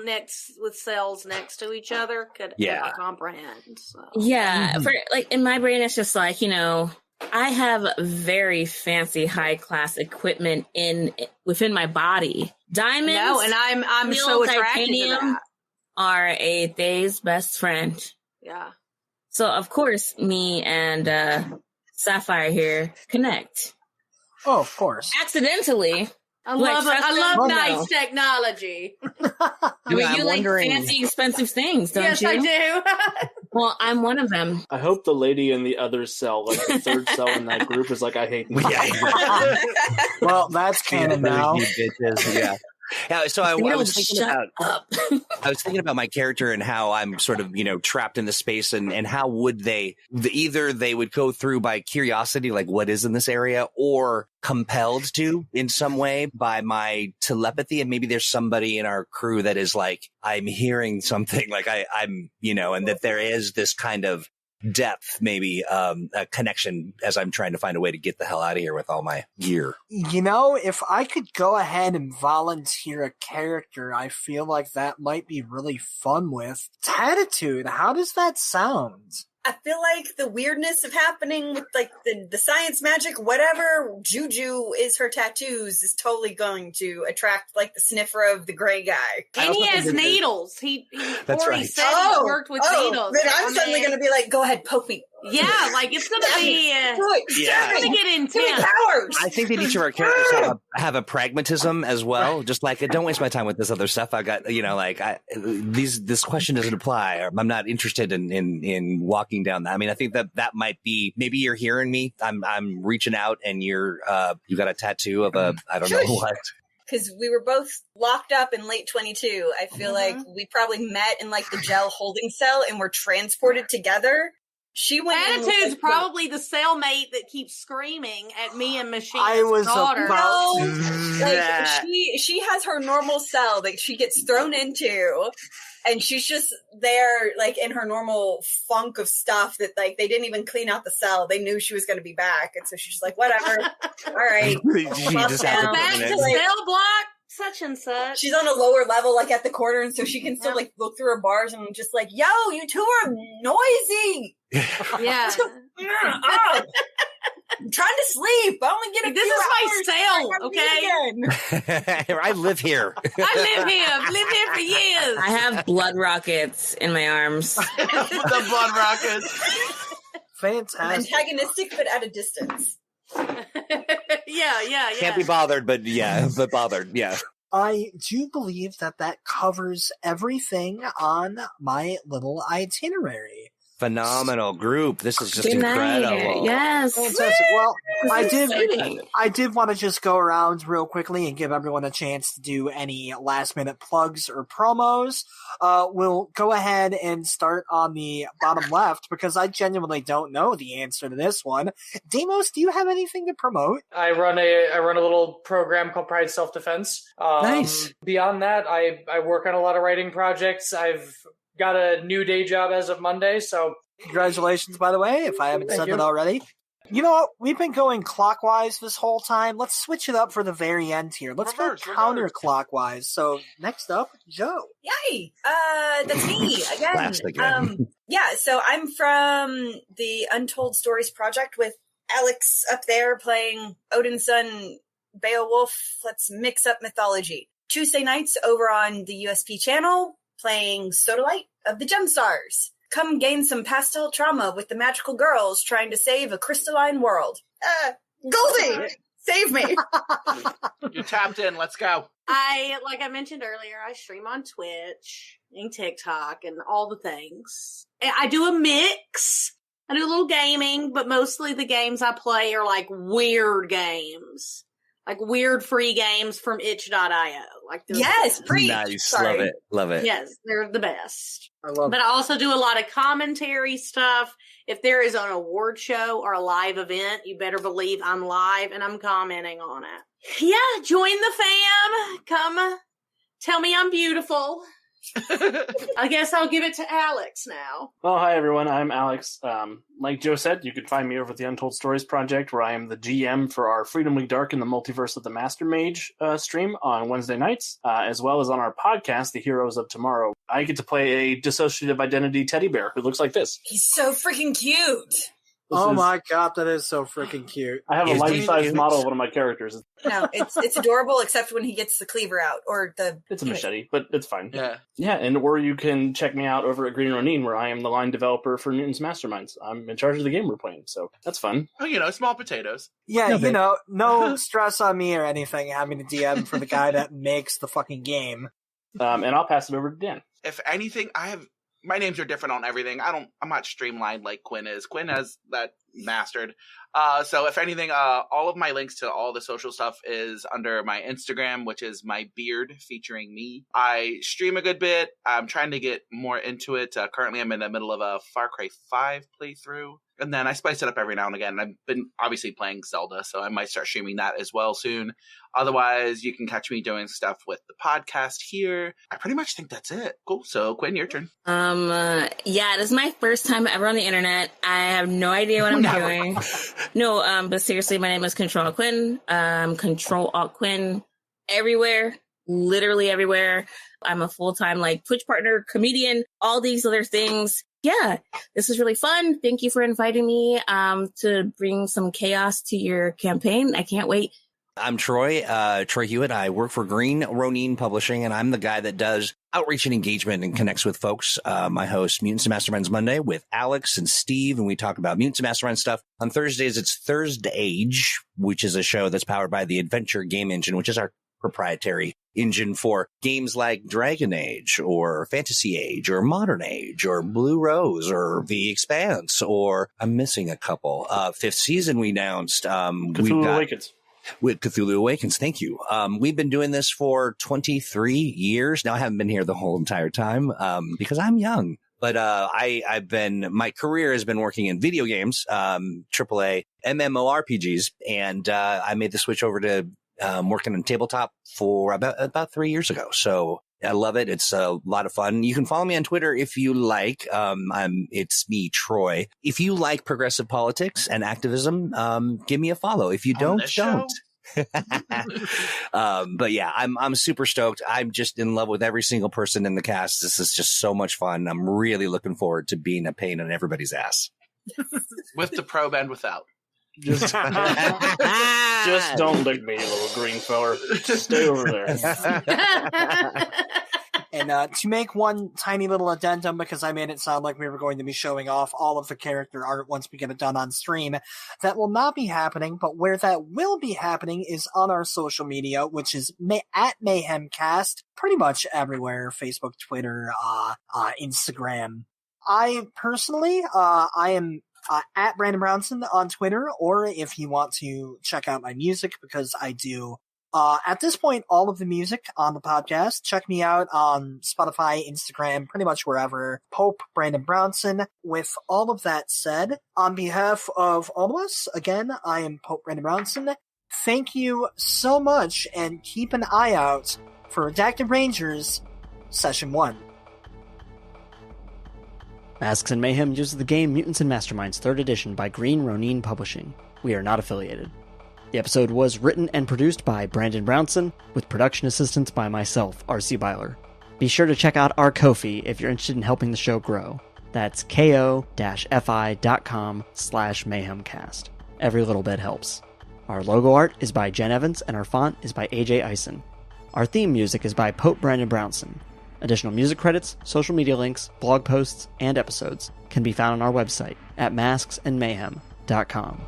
with cells next to each other could ever comprehend. So. Yeah, for in my brain, it's just I have very fancy, high class equipment within my body. Diamonds, and I'm so attracted to that. Are a Thay's best friend. Yeah. So of course, me and Sapphire here connect. Oh, of course. Accidentally. I love nice technology. You like fancy, expensive things, don't you? Yes, I do. Well, I'm one of them. I hope the lady in the other cell, the third cell in that group, is I hate you. Well, that's canon now. Yeah. Yeah, so I was thinking about my character and how I'm sort of, trapped in the space and how would they would go through by curiosity, what is in this area, or compelled to in some way by my telepathy. And maybe there's somebody in our crew that is I'm hearing something I'm, and that there is this kind of depth, maybe a connection as I'm trying to find a way to get the hell out of here with all my gear. If I could go ahead and volunteer a character, I feel like that might be really fun with Tatitude. How does that sound? I feel like the weirdness of happening with the science magic, whatever juju is her tattoos, is totally going to attract the sniffer of the gray guy. And he has needles. He already said he worked with needles. Then I'm suddenly going to be go ahead, poke me. Yeah, it's going to be. It's going to get intense. I think that each of our characters have a pragmatism as well. Just don't waste my time with this other stuff. I got, this question doesn't apply. Or I'm not interested in walking down that. I think that might be, maybe you're hearing me. I'm reaching out and you got a tattoo of I don't know what. Because we were both locked up in late 22. I feel like we probably met in the gel holding cell and were transported together. She went in with, Tatitude's like, probably the cellmate that keeps screaming at me and Machinist's I was daughter. about like she has her normal cell that she gets thrown into, and she's just there like in her normal funk of stuff that like they didn't even clean out the cell. They knew she was going to be back, and so she's just like, whatever. All right, just have to Back to cell block, such and such. she's on a lower level, like at the corner, and so she can still like look through her bars and just like, yo, you two are noisy. Yeah. I'm trying to sleep. I only get a This few is my hours. cell, I okay? again. I live here. I live here. I've lived here for years. I have blood rockets in my arms. The blood rockets. fantastic. Antagonistic, but at a distance. Yeah. Can't be bothered, but bothered. Yeah. I do believe that covers everything on my little itinerary. Phenomenal group. This is just Good night. incredible. Yes. Fantastic. Well, Exciting. I did want to just go around real quickly and give everyone a chance to do any last minute plugs or promos. We'll go ahead and start on the bottom left because I genuinely don't know the answer to this one. Demos, do you have anything to promote? I run a little program called Pride Self Defense. Nice. Beyond that, I work on a lot of writing projects. I've got a new day job as of Monday, so Congratulations, by the way, if I haven't Thank said you. that already. You know what? We've been going clockwise this whole time. Let's switch it up for the very end here. Let's Reverse. go counterclockwise. So next up, Joe. Yay! That's me again. Last again. Yeah, so I'm from the Untold Stories project with Alex up there playing Odinson, Beowulf. Let's mix up mythology. Tuesday nights over on the USP channel, playing Sodalite of the Gemstars. Come gain some pastel trauma with the magical girls trying to save a crystalline world. Goldi! Save me! You tapped in. Let's go. Like I mentioned earlier, I stream on Twitch and TikTok and all the things. And I do a mix. I do a little gaming, but mostly the games I play are like weird games. Like weird free games from itch.io. Like they're Yes, preach! Nice. Sorry. Love it. Yes, they're the best. I love But I also do a lot of commentary stuff. If there is an award show or a live event, you better believe I'm live and I'm commenting on it. Yeah, join the fam. Come tell me I'm beautiful. I guess I'll give it to Alex now. Well, hi everyone, I'm Alex. Like Joe said, you can find me over at the Untold Stories project, where I am the GM for our Freedom League Dark in the Multiverse of the Master Mage stream on Wednesday nights, as well as on our podcast, The Heroes of Tomorrow. I get to play a dissociative identity teddy bear who looks like this. He's so freaking cute! My god, that is so freaking cute. I have a Is he life-size cute? model of one of my characters. No, it's adorable except when he gets the cleaver out, or the... It's a machete, but it's fine. Yeah. Yeah, or you can check me out over at Green Ronin, where I am the line developer for Newton's Masterminds. I'm in charge of the game we're playing, so that's fun. Oh, small potatoes. Yeah, no stress on me or anything having to DM for the guy that makes the fucking game. And I'll pass it over to Dan. If anything, my names are different on everything. I'm not streamlined like Quin is. Quin has that mastered. So if anything, all of my links to all the social stuff is under my Instagram, which is my beard featuring me. I stream a good bit. I'm trying to get more into it. Currently I'm in the middle of a Far Cry 5 playthrough. And then I spice it up every now and again. I've been obviously playing Zelda, so I might start streaming that as well soon. Otherwise, you can catch me doing stuff with the podcast here. I pretty much think that's it. Cool. So, Quinn, your turn. Yeah, this is my first time ever on the internet. I have no idea what I'm doing. No, but seriously, my name is Control Quin. Control Alt Quin everywhere, literally everywhere. I'm a full-time Twitch partner, comedian, all these other things. Yeah, this is really fun. Thank you for inviting me to bring some chaos to your campaign. I can't wait. I'm Troy Hewitt. I work for Green Ronin Publishing, and I'm the guy that does outreach and engagement and connects with folks. I host Mutants and Masterminds Monday with Alex and Steve, and we talk about Mutants and Masterminds stuff. On Thursdays, it's Thursday Age, which is a show that's powered by the Adventure Game Engine, which is our proprietary engine for games like Dragon Age or Fantasy Age or Modern Age or Blue Rose or The Expanse, or I'm missing a couple. 5th season we announced. Cthulhu Awakens. With Cthulhu Awakens, thank you. We've been doing this for 23 years. Now, I haven't been here the whole entire time because I'm young. But my career has been working in video games, AAA, MMORPGs, and I made the switch over to working on tabletop for about 3 years ago. So I love it. It's a lot of fun. You can follow me on Twitter if you like. It's me, Troy. If you like progressive politics and activism, give me a follow. If you don't. But yeah, I'm super stoked. I'm just in love with every single person in the cast. This is just so much fun. I'm really looking forward to being a pain in everybody's ass. With the probe and without. Just don't lick me, you little green feller. Just stay over there. And to make one tiny little addendum, because I made it sound like we were going to be showing off all of the character art once we get it done on stream, that will not be happening, but where that will be happening is on our social media, which is at MayhemCast, pretty much everywhere, Facebook, Twitter, Instagram. I personally, I am at Brandon Brownson on Twitter, or if you want to check out my music, because I do at this point, all of the music on the podcast. Check me out on Spotify, Instagram, pretty much wherever. Pope Brandon Brownson. With all of that said, on behalf of all of us, again, I am Pope Brandon Brownson. Thank you so much, and keep an eye out for Redacted Rangers Session 1. Masks and Mayhem uses the game Mutants and Masterminds 3rd Edition by Green Ronin Publishing. We are not affiliated. The episode was written and produced by Brandon Brownson, with production assistance by myself, R.C. Byler. Be sure to check out our Ko-fi if you're interested in helping the show grow. That's ko-fi.com/mayhemcast. Every little bit helps. Our logo art is by Jenn Evans, and our font is by AJ Eisen. Our theme music is by Pope Brandon Brownson. Additional music credits, social media links, blog posts, and episodes can be found on our website at masksandmayhem.com.